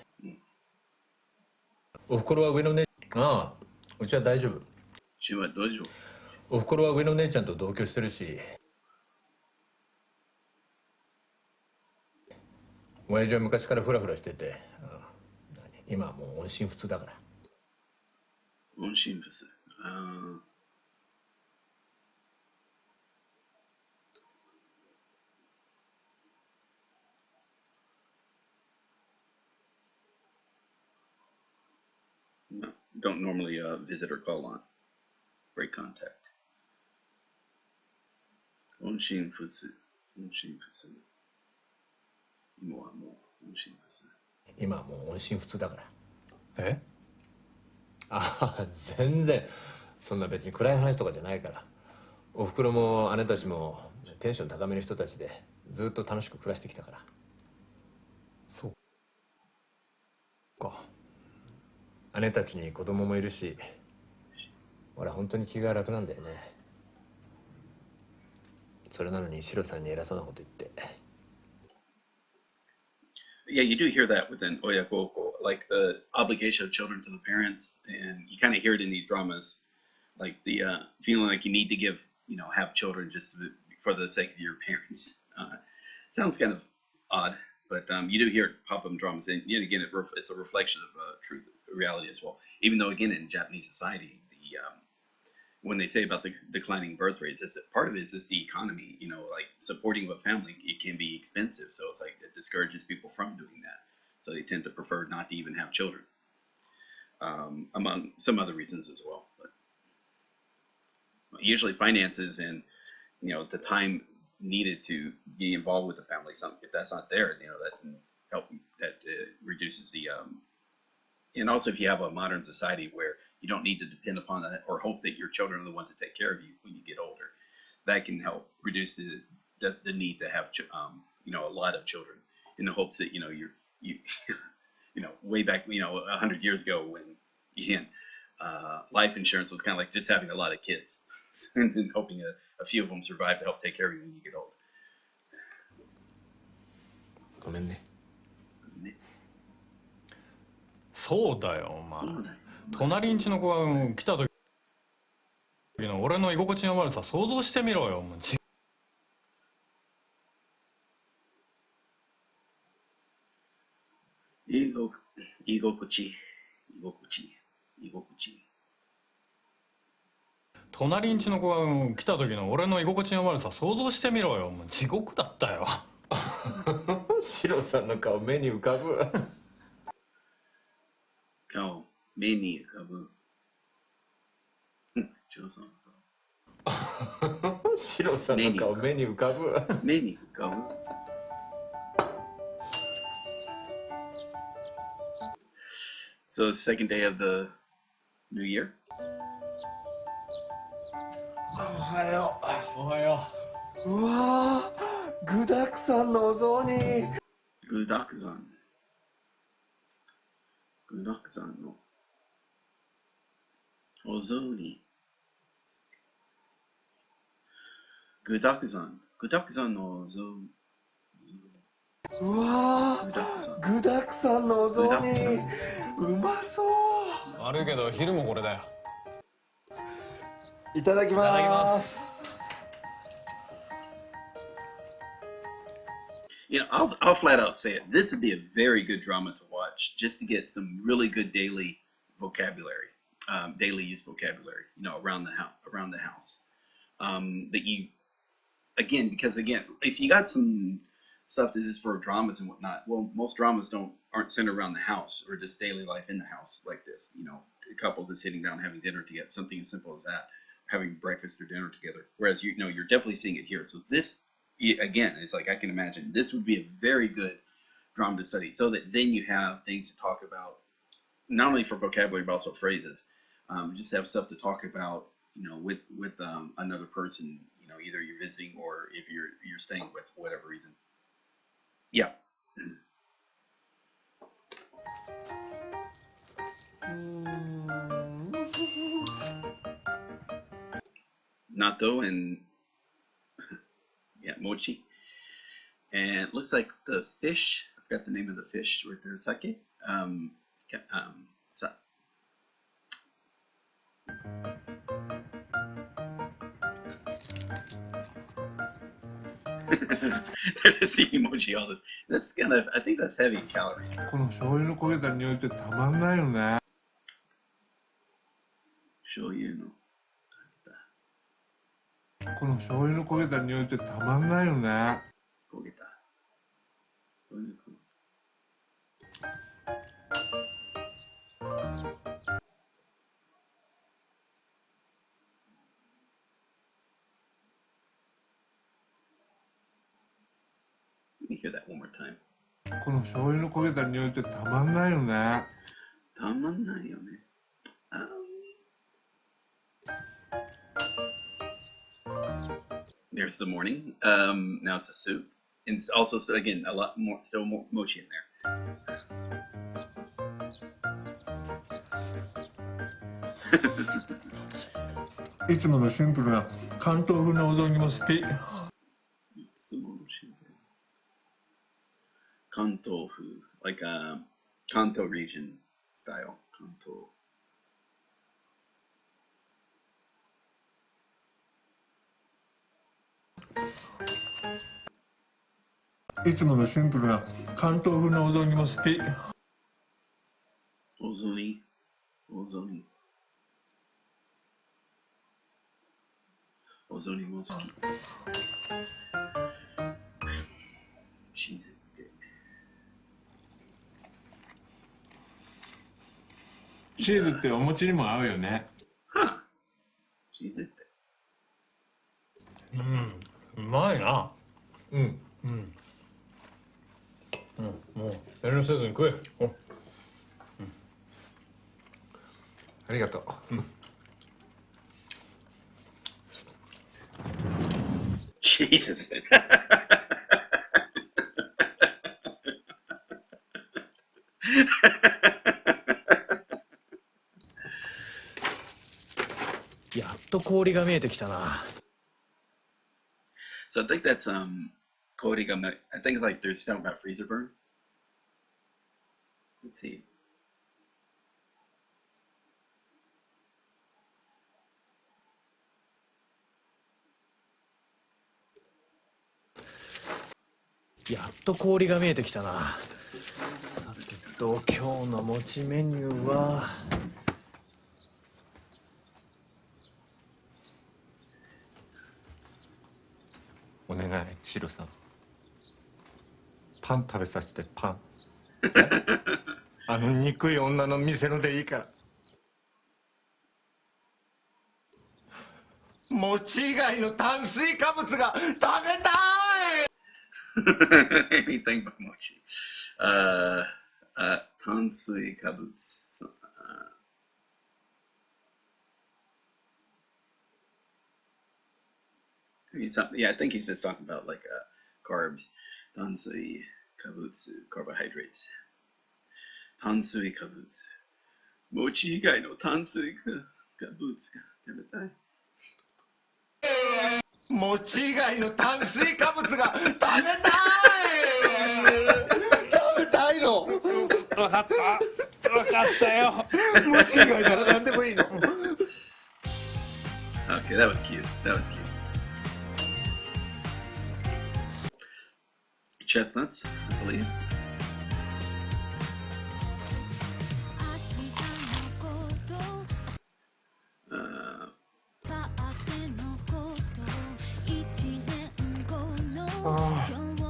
おふくろは上の姉、ああ、うちは大丈夫。おふくろは上の姉ちゃんと同居してるし、親父は昔からフラフラしてて、今はもう音信不通だから。音信不通。No, don't normally visit or call on. Break contact. 音信不通。音信不通。今はもう音信不通。今はもう音信不通だから。え？ああ、全然そんな別に暗い話とかじゃないから。おふくろも姉たちもテンション高めの人たちでずっと楽しく暮らしてきたから。そうか。姉たちに子供もいるし、俺は本当に気が楽なんだよね。それなのにシロさんに偉そうなこと言って。Yeah, you do hear that within oyakoko, like the obligation of children to the parents, and you kind of hear it in these dramas, like the feeling like you need to give, have children just for the sake of your parents. Sounds kind of odd, but you do hear it pop up in dramas, and yet again, it's a reflection of truth, reality as well. Even though, again, in Japanese society, when they say about the declining birth rates, part of it is just the economy. Like supporting a family, it can be expensive, so it's like it discourages people from doing that. So they tend to prefer not to even have children, among some other reasons as well. But usually finances and the time needed to be involved with the family. If that's not there, that can help. That reduces the and also if you have a modern society where you don't need to depend upon that or hope that your children are the ones that take care of you when you get older, that can help reduce the need to have a lot of children in the hopes that you way back 100 years ago when again life insurance was kind of like just having a lot of kids and then hoping a few of them survive to help take care of you when you get old. ごめんね。そうだよ、お前。隣んちの子が来た時の俺の居心地の悪さ想像してみろよ。もう居心地。隣んちの子が来た時の俺の居心地の悪さ想像してみろよ。もう地獄だったよ。シロさんの顔目に浮かぶ。顔目に浮かぶ。シロさんの顔。シロさんの顔目に浮かぶ。目に浮かぶ。So the second day of the new year. おはよう。おはよう。うわー、具だくさんのお雑煮。具だくさんのお雑煮。具だくさんのお雑煮。うわー、具だくさんのお雑煮。うまそう。悪いけど昼もこれだよ。いただきます。You know, I'll flat out say it. This would be a very good drama to watch, just to get some really good daily vocabulary, daily use vocabulary. You know, around the house. That you, because if you got some stuff that is for dramas and whatnot, well, most dramas aren't centered around the house or just daily life in the house like this. You know, a couple just sitting down having dinner together, something as simple as that, having breakfast or dinner together. Whereas you're definitely seeing it here. So this, again, it's like I can imagine this would be a very good drama to study, so that then you have things to talk about, not only for vocabulary but also phrases. Just have stuff to talk about, you know, with another person. You know, either you're visiting or if you're staying with for whatever reason. Yeah. Natto and mochi. And it looks like the fish, I forgot the name of the fish right there, sake. They're just eating mochi all this. That's I think that's heavy in calories. この醤油の焦げた匂いってたまんないよね。醤油の。この醤油の焦げた匂いってたまんないよね。焦げた。Let me hear that one more time. この醤油の焦げた匂いってたまんないよね。たまんないよね。There's the morning. Now it's a soup. And it's also, again, a lot more, still more mochi in there. いつものシンプルな関東風のお雑煮も好き。いつものシンプル。関東風。Like Kanto region style. 関東。いつものシンプルな関東風のお雑煮も好き。お雑煮。お雑煮。お雑煮も好き。チーズって。チーズってお餅にも合うよね。はあ、チーズって。うまいな。もう遠慮せずに食え。ありがとう。Jesus. と氷が見えてきたな。 So I think that's Korigame. I think like there's something about freezer burn. Let's see. やっと氷が見えてきたな。さてと今日の持ちメニューは。お願い、シロさん。パン食べさせて、パン。あの憎い女の店のでいいから。餅以外の炭水化物が食べたい。Anything but mochi. Tansui kabutsu. So, yeah, I think he's just talking about like carbs. Tansui kabutsu, carbohydrates. Tansui kabutsu. Mochi igai no tansui kabutsu ga tabetai. 餅以外の炭水化物が食べたい。食べたいの。分かったよ。餅以外なら何でもいいの。Okay, that was cute. That was cute. Chestnuts, I believe.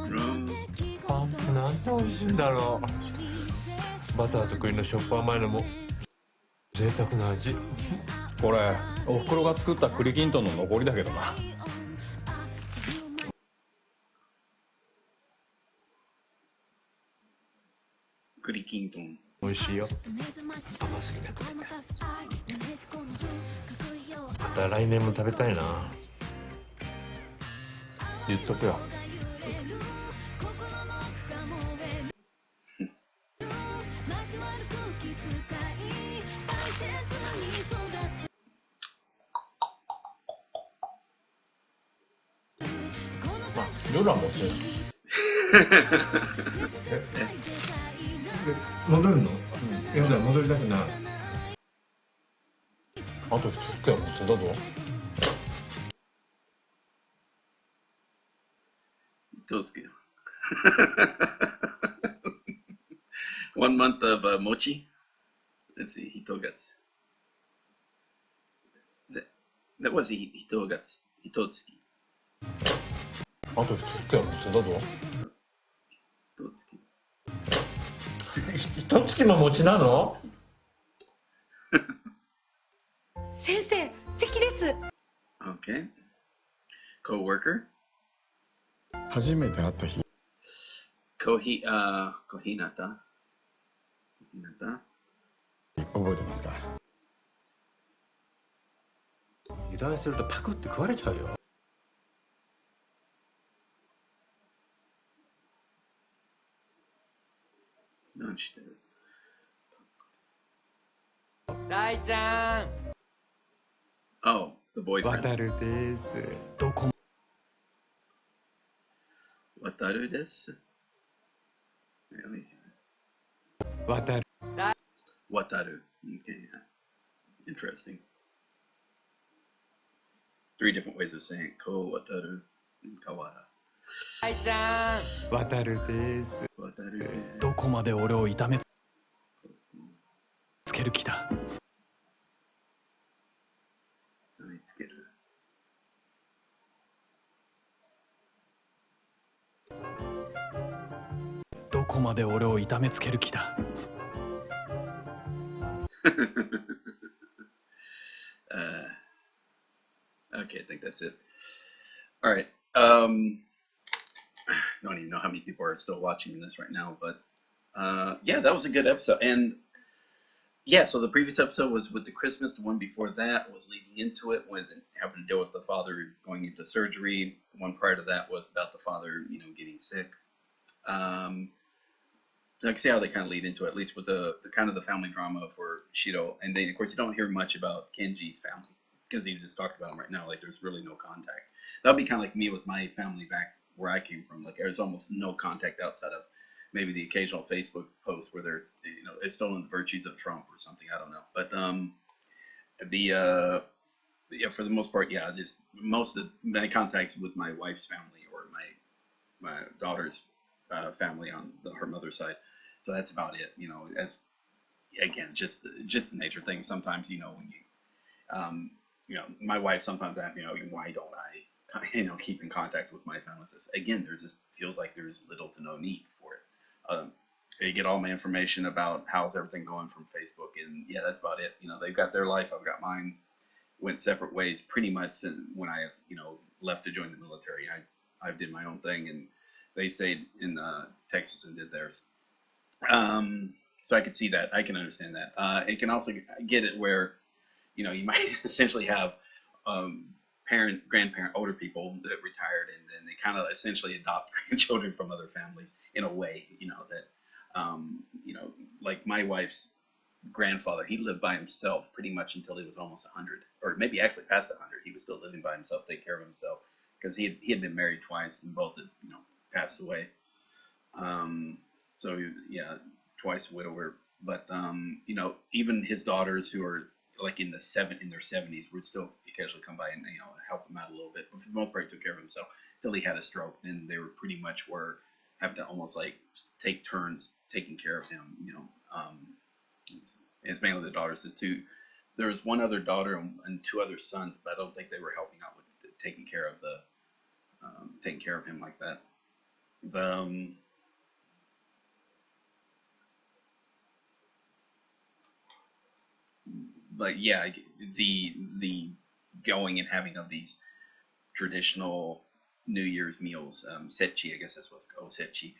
Rum. パンってなんて美味しいんだろう。バターと栗のしょっぱ甘いのも贅沢な味。これおふくろが作った栗きんとんの残りだけどな。栗きんとん。美味しいよ。甘すぎなくて。また来年も食べたいな。言っとくよ。夜は持ってる。戻るの？いやだ、戻りたくない。あと一つは普通だぞ。どうですか？1 month of mochi. Let's see, hitogatsu. That was hitogatsu. Hitotsuki. あと一つは普通だぞ。ひと月も餅なの？先生、席です。Okay. Coworker. 初めて会った日。Kohinata. 覚えてますか？油断するとパクって食われちゃうよ。何してる？大ちゃん。Oh, the boyfriend. 渡るです。どこ？渡るです。Really? 渡る。渡る。Okay. Interesting. 3 different ways of saying it. Ko, wataru, and kawara. 大ちゃん。渡るです。渡るです。どこまで俺を痛めつける気だ。痛めつける。どこまで俺を痛めつける気だ。Okay, I think that's it. All right. I don't even know how many people are still watching this right now, but yeah, that was a good episode. And yeah, so the previous episode was with the Christmas. The one before that was leading into it with having to deal with the father going into surgery. The one prior to that was about the father, getting sick. I can see how they kind of lead into it, at least with the kind of the family drama for Shiro. And then, of course, you don't hear much about Kenji's family. because he just talked about them right now. Like there's really no contact. That'll be kind of like me with my family back where I came from. Like there's almost no contact outside of maybe the occasional Facebook post where they're extolling the virtues of Trump or something. I don't know, but yeah, for the most part, yeah, just most of my contacts with my wife's family or my daughter's family on her mother's side. So that's about it. As again, just the nature of things. Sometimes when my wife sometimes asks me, why don't I keep in contact with my family? Says again, feels like there's little to no need for it. I get all my information about how's everything going from Facebook, and yeah, that's about it. They've got their life, I've got mine. Went separate ways pretty much when I left to join the military. I did my own thing, and they stayed in Texas and did theirs. So I could see that. I can understand that. It can also get it where you might essentially have grandparent, older people that retired, and then they kind of essentially adopt grandchildren from other families in a way. Like my wife's grandfather, he lived by himself pretty much until he was almost 100, or maybe actually past 100. He was still living by himself, taking care of himself, because he had been married twice and both had passed away. So yeah, twice a widower. But even his daughters who are like in their 70s would still occasionally come by and help him out a little bit. But for the most part, he took care of himself until he had a stroke. Then they were pretty much having to almost like take turns taking care of him. It's mainly the daughters. There was one other daughter and two other sons, but I don't think they were helping out with taking care of him like that. But yeah, the going and having of these traditional New Year's meals, sechi, I guess that's what it's called, sechi,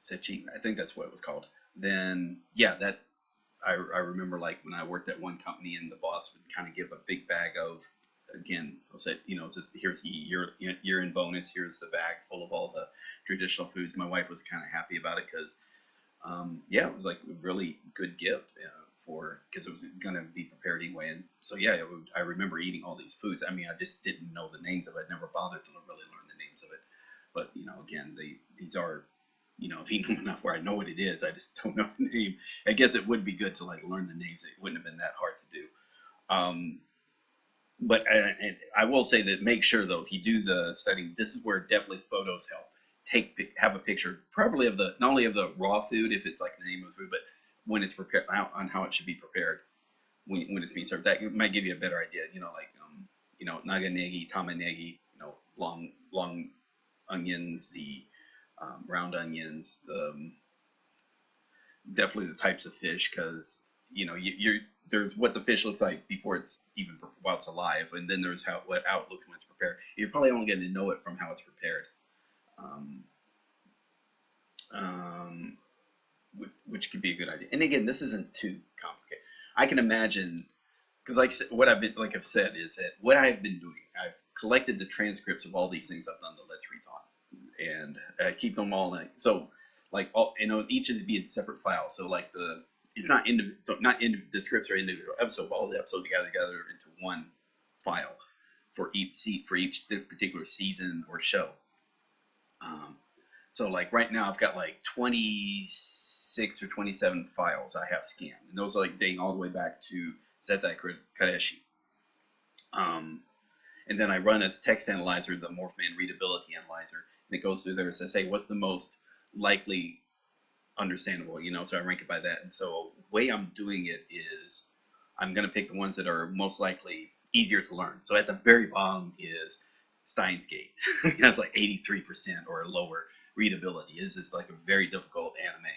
sechi, I think that's what it was called. Then yeah, that I remember like when I worked at one company and the boss would kind of give a big bag of, again, I'll say, just here's the year-end bonus, here's the bag full of all the traditional foods. My wife was kind of happy about it because yeah, it was like a really good gift because it was going to be prepared anyway. And so yeah, I remember eating all these foods. I mean, I just didn't know the names of it. I never bothered to really learn the names of it. But again, these are, if you know enough where I know what it is, I just don't know the name. I guess it would be good to like learn the names. It wouldn't have been that hard to do. But I will say that make sure though, if you do the study, this is where definitely photos help. Have a picture, probably of not only of the raw food, if it's like the name of the food, but when it's prepared, on how it should be prepared when it's being served. That might give you a better idea. Naganegi, tamanegi, long onions, the round onions, definitely the types of fish, because there's what the fish looks like before it's even while it's alive, and then there's how it looks when it's prepared. You're probably only going to know it from how it's prepared. Which could be a good idea. And again, this isn't too complicated. I can imagine, because I've said is that what I've been doing, I've collected the transcripts of all these things I've done the Let's Reads on, and I keep them all in. So like each is be a separate file. So like the scripts are individual episode, but all the episodes got together into one file for each particular season or show. So like right now I've got like 26 or 27 files I have scanned, and those are like dating all the way back to Zettai Kareshi. And then I run as text analyzer, the Morphman readability analyzer, and it goes through there and says, hey, what's the most likely understandable, so I rank it by that. And so the way I'm doing it is I'm going to pick the ones that are most likely easier to learn. So at the very bottom is Steins Gate. That's like 83% or lower readability. It's just like a very difficult anime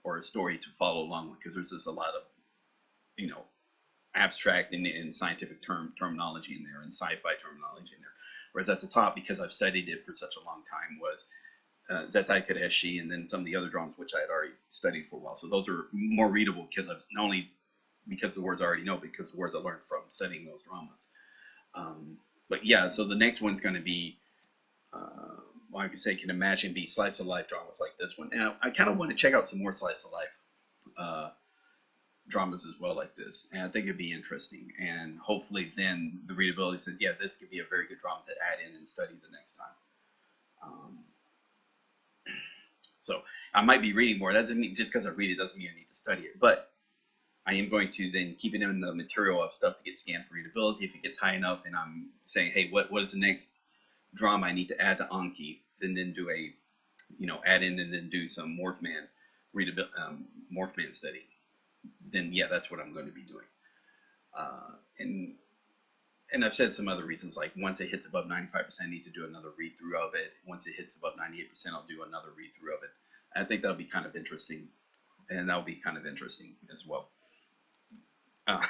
or a story to follow along with, because there's just a lot of abstract and scientific terminology in there and sci-fi terminology in there. Whereas at the top, because I've studied it for such a long time, was Zettai Kareshi, and then some of the other dramas which I had already studied for a while. So those are more readable because I've not only because the words I already know, because the words I learned from studying those dramas. But yeah, so the next one's going to be, I can imagine be slice of life dramas like this one. Now I kind of want to check out some more slice of life dramas as well like this, and I think it'd be interesting. And hopefully, then the readability says, yeah, this could be a very good drama to add in and study the next time. So I might be reading more. That doesn't mean just because I read it doesn't mean I need to study it, but I am going to then keep it in the material of stuff to get scanned for readability. If it gets high enough, and I'm saying, hey, what is the next drama I need to add to Anki, then do a, add in and then do some Morphman Morphman study. Then yeah, that's what I'm going to be doing. And I've said some other reasons, like once it hits above 95%, I need to do another read through of it. Once it hits above 98%, I'll do another read through of it. I think that'll be kind of interesting, and that'll be kind of interesting as well.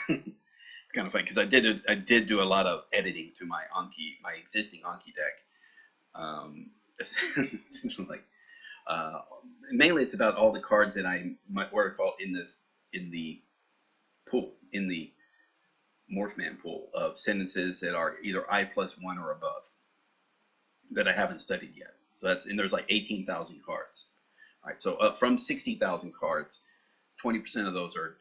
It's kind of funny because I did do a lot of editing to my existing Anki deck. Like mainly it's about all the cards that I might call in the pool, in the Morphman pool of sentences that are either I+1 or above that I haven't studied yet. So there's like 18,000 cards. All right, so from 60,000 cards, 20% of those are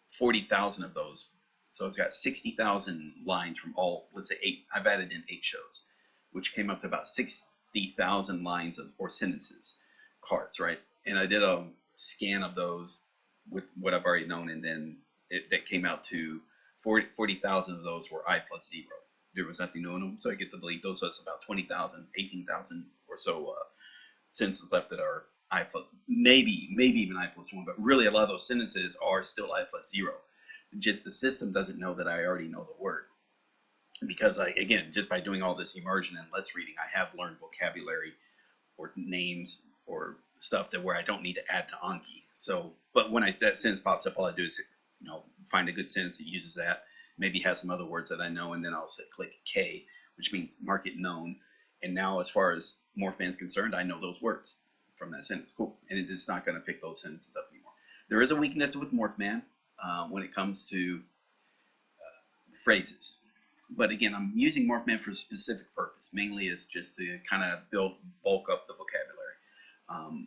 40,000 of those. So it's got 60,000 lines from all, let's say 8. I've added in 8 shows, which came up to about 60,000 lines or sentences, cards, right? And I did a scan of those with what I've already known, and then that came out to 40,000 of those were I+0. There was nothing new in them, so I get to delete those. So it's about 20,000, 18,000 or so sentences left that are I+, maybe even I+1, but really a lot of those sentences are still I+0. Just the system doesn't know that I already know the word, because again, just by doing all this immersion and let's reading, I have learned vocabulary or names or stuff where I don't need to add to Anki. So, but when that sentence pops up, all I do is find a good sentence that uses that, maybe has some other words that I know, and then I'll click K, which means mark it known. And now, as far as Morphman is concerned, I know those words from that sentence. Cool. And it's not going to pick those sentences up anymore. There is a weakness with Morphman when it comes to phrases. But again, I'm using Morphman for a specific purpose. Mainly it's just to kind of bulk up the vocabulary.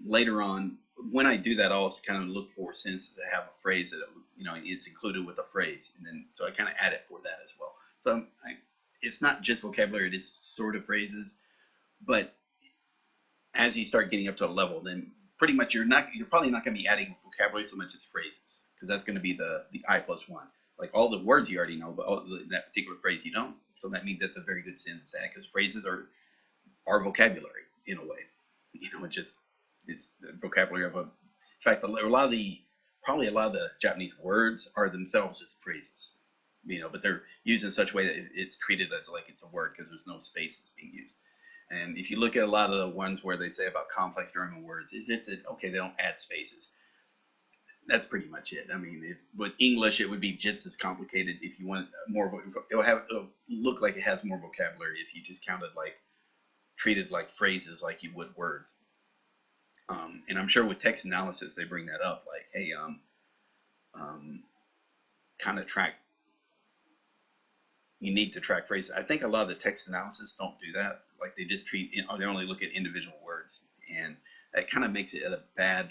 Later on, when I do that, I also kind of look for sentences that have a phrase that is included with a phrase, and then so I kind of add it for that as well. So it's not just vocabulary; it is sort of phrases. But as you start getting up to a level, then pretty much you're probably not going to be adding vocabulary so much as phrases, because that's going to be the I+1. Like all the words you already know, but that particular phrase you don't. So that means that's a very good sentence to add, because phrases are vocabulary in a way. It's the vocabulary of in fact, a lot of the Japanese words are themselves just phrases, but they're used in such a way that it's treated as like it's a word because there's no spaces being used. And if you look at a lot of the ones where they say about complex German words, okay, they don't add spaces. That's pretty much it. I mean, with English, it would be just as complicated. If you want more, it'll look like it has more vocabulary if you just treated like phrases like you would words. And I'm sure with text analysis, they bring that up, like, hey, kind of you need to track phrases. I think a lot of the text analysis don't do that. Like they just they only look at individual words, and that kind of makes it a bad.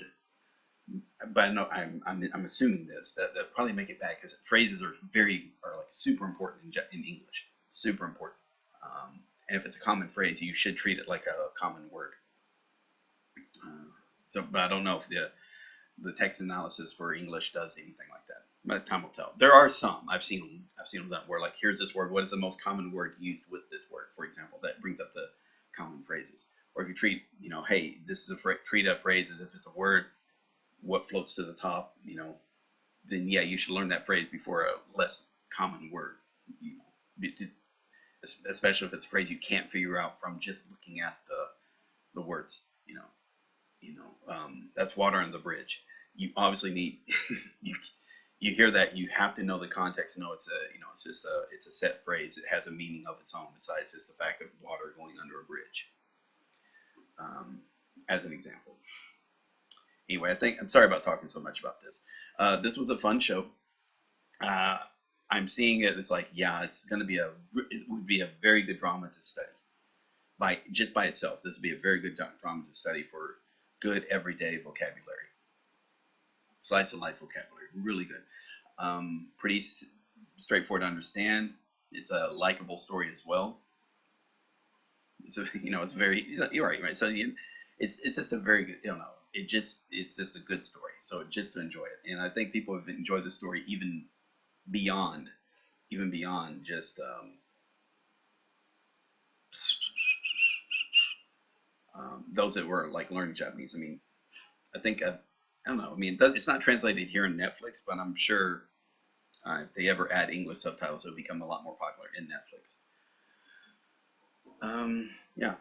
But I know I'm assuming that probably make it bad because phrases are like super important in English, super important. And if it's a common phrase, you should treat it like a common word. But I don't know if the text analysis for English does anything like that. But time will tell. There are some I've seen them done where like, here's this word. What is the most common word used with this word? For example, that brings up the common phrases. Or if you treat, hey, this is treat a phrase as if it's a word. What floats to the top, then yeah, you should learn that phrase before a less common word. Especially if it's a phrase you can't figure out from just looking at the words. That's water on the bridge. You obviously need you hear that, you have to know the context and know it's a set phrase. It has a meaning of its own besides just the fact of water going under a bridge. As an example. Anyway, I'm sorry about talking so much about this. This was a fun show. I'm seeing it. It's like, yeah, it would be a very good drama to study just by itself. This would be a very good drama to study for good everyday vocabulary. slice of life vocabulary. Really good. Pretty straightforward to understand. It's a likable story as well. It's a, it's very, you're right. So it's just a very good, it's just a good story. So just to enjoy it. And I think people have enjoyed the story even beyond just, those that were like learning Japanese. I mean, I think, I don't know. I mean, it's not translated here on Netflix, but I'm sure if they ever add English subtitles, it'll become a lot more popular in Netflix. Yeah.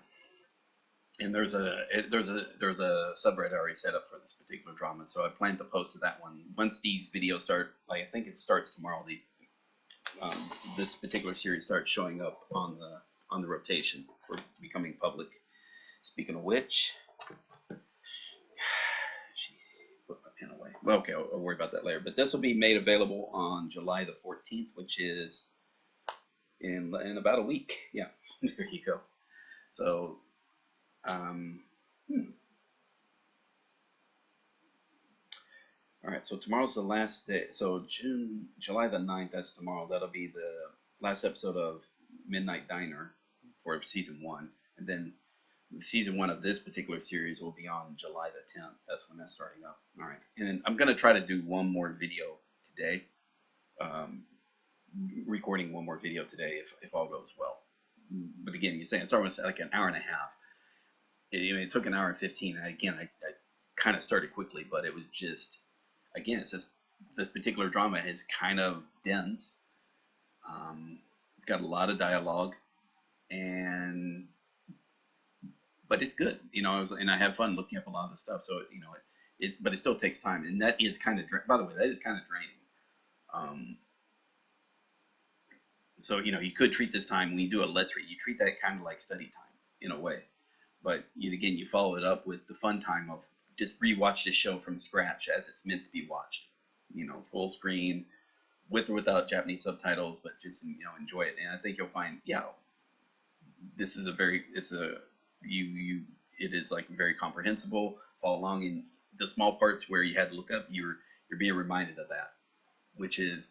And there's a subreddit already set up for this particular drama, so I plan to post to that one once these videos start. Like I think it starts tomorrow. This particular series starts showing up on the rotation for becoming public. Speaking of which, put my pen away. Well, okay, I'll worry about that later. But this will be made available on July the 14th, which is in about a week. Yeah, there you go. So, all right. So tomorrow's the last day. So July the 9th. That's tomorrow. That'll be the last episode of Midnight Diner for season 1, and then season 1 of this particular series will be on July the 10th. That's when that's starting up. All right. And then I'm going to try to do one more video today. Recording one more video today if all goes well. But again, you're saying it's almost like an hour and a half. It took an hour and 15. Again, I kind of started quickly, but it was just, again, it's just this particular drama is kind of dense. It's got a lot of dialogue, but it's good, and I have fun looking up a lot of the stuff. So, but it still takes time, and that is kind of, by the way, that is kind of draining. So, you could treat this time when you do a Let's Read, you treat that kind of like study time in a way, but again, you follow it up with the fun time of just rewatch this show from scratch as it's meant to be watched, full screen, with or without Japanese subtitles, but just enjoy it. And I think you'll find, this is it is like very comprehensible. Follow along in the small parts where you had to look up. You're being reminded of that, which is,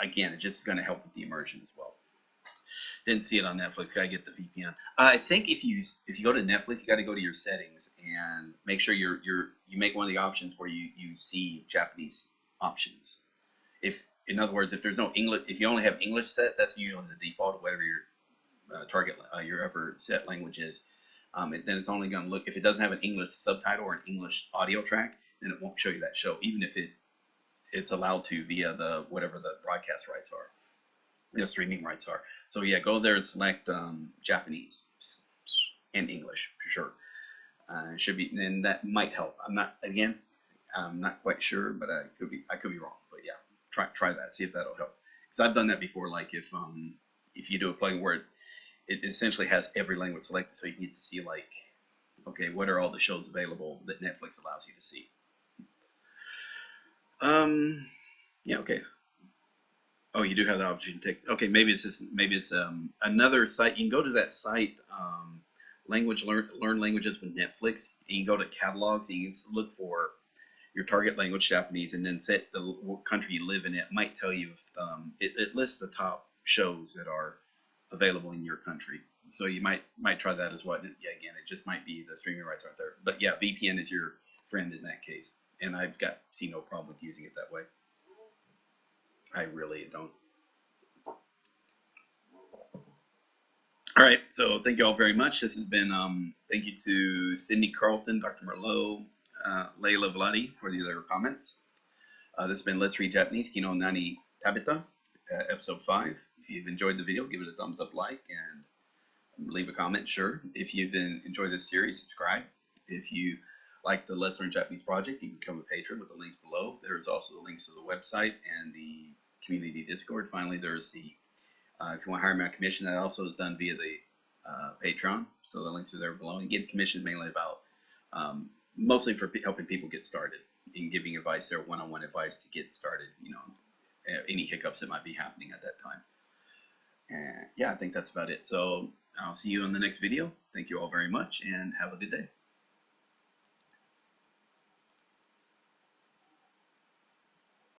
again, it's just going to help with the immersion as well. Didn't see it on Netflix. Gotta get the VPN. I think if you go to Netflix, you got to go to your settings and make sure you make one of the options where you see Japanese options. In other words, if there's no English, if you only have English set, that's usually the default of whatever your target your ever set language is. And then it's only going to look, if it doesn't have an English subtitle or an English audio track, then it won't show you that show, even if it's allowed to via whatever the broadcast rights are, the streaming rights are. So yeah, go there and select Japanese and English for sure. It should be, and that might help. I'm not quite sure, but I could be wrong. But yeah, try that, see if that'll help. Because I've done that before. Like if you do a plugin where it essentially has every language selected, so you can get to see like, okay, what are all the shows available that Netflix allows you to see? Yeah, okay. Oh, you do have the option to take. Okay, maybe it's another site. You can go to that site, learn languages with Netflix. And you can go to catalogs. And you can look for your target language, Japanese, and then set the country you live in. It might tell you if it lists the top shows that are available in your country. So you might try that as well. Yeah, again, it just might be the streaming rights aren't there. But yeah, VPN is your friend in that case, and I've see no problem with using it that way. I really don't. All right, so thank you all very much. This has been, thank you to Sydney Carlton, Dr. Merlot, Layla Vladi for the other comments. This has been Let's Read Japanese, ki no nani食べた, episode 5. If you've enjoyed the video, give it a thumbs up, like, and leave a comment, sure. If you've enjoyed this series, subscribe. If you like the Let's Learn Japanese project, you can become a patron with the links below. There's also the links to the website and the community Discord. Finally, there's the, if you want to hire me on commission, that also is done via the Patreon. So the links are there below. And get commission mainly about, mostly for helping people get started and giving advice there, one-on-one advice to get started, any hiccups that might be happening at that time. And yeah, I think that's about it. So I'll see you in the next video. Thank you all very much and have a good day.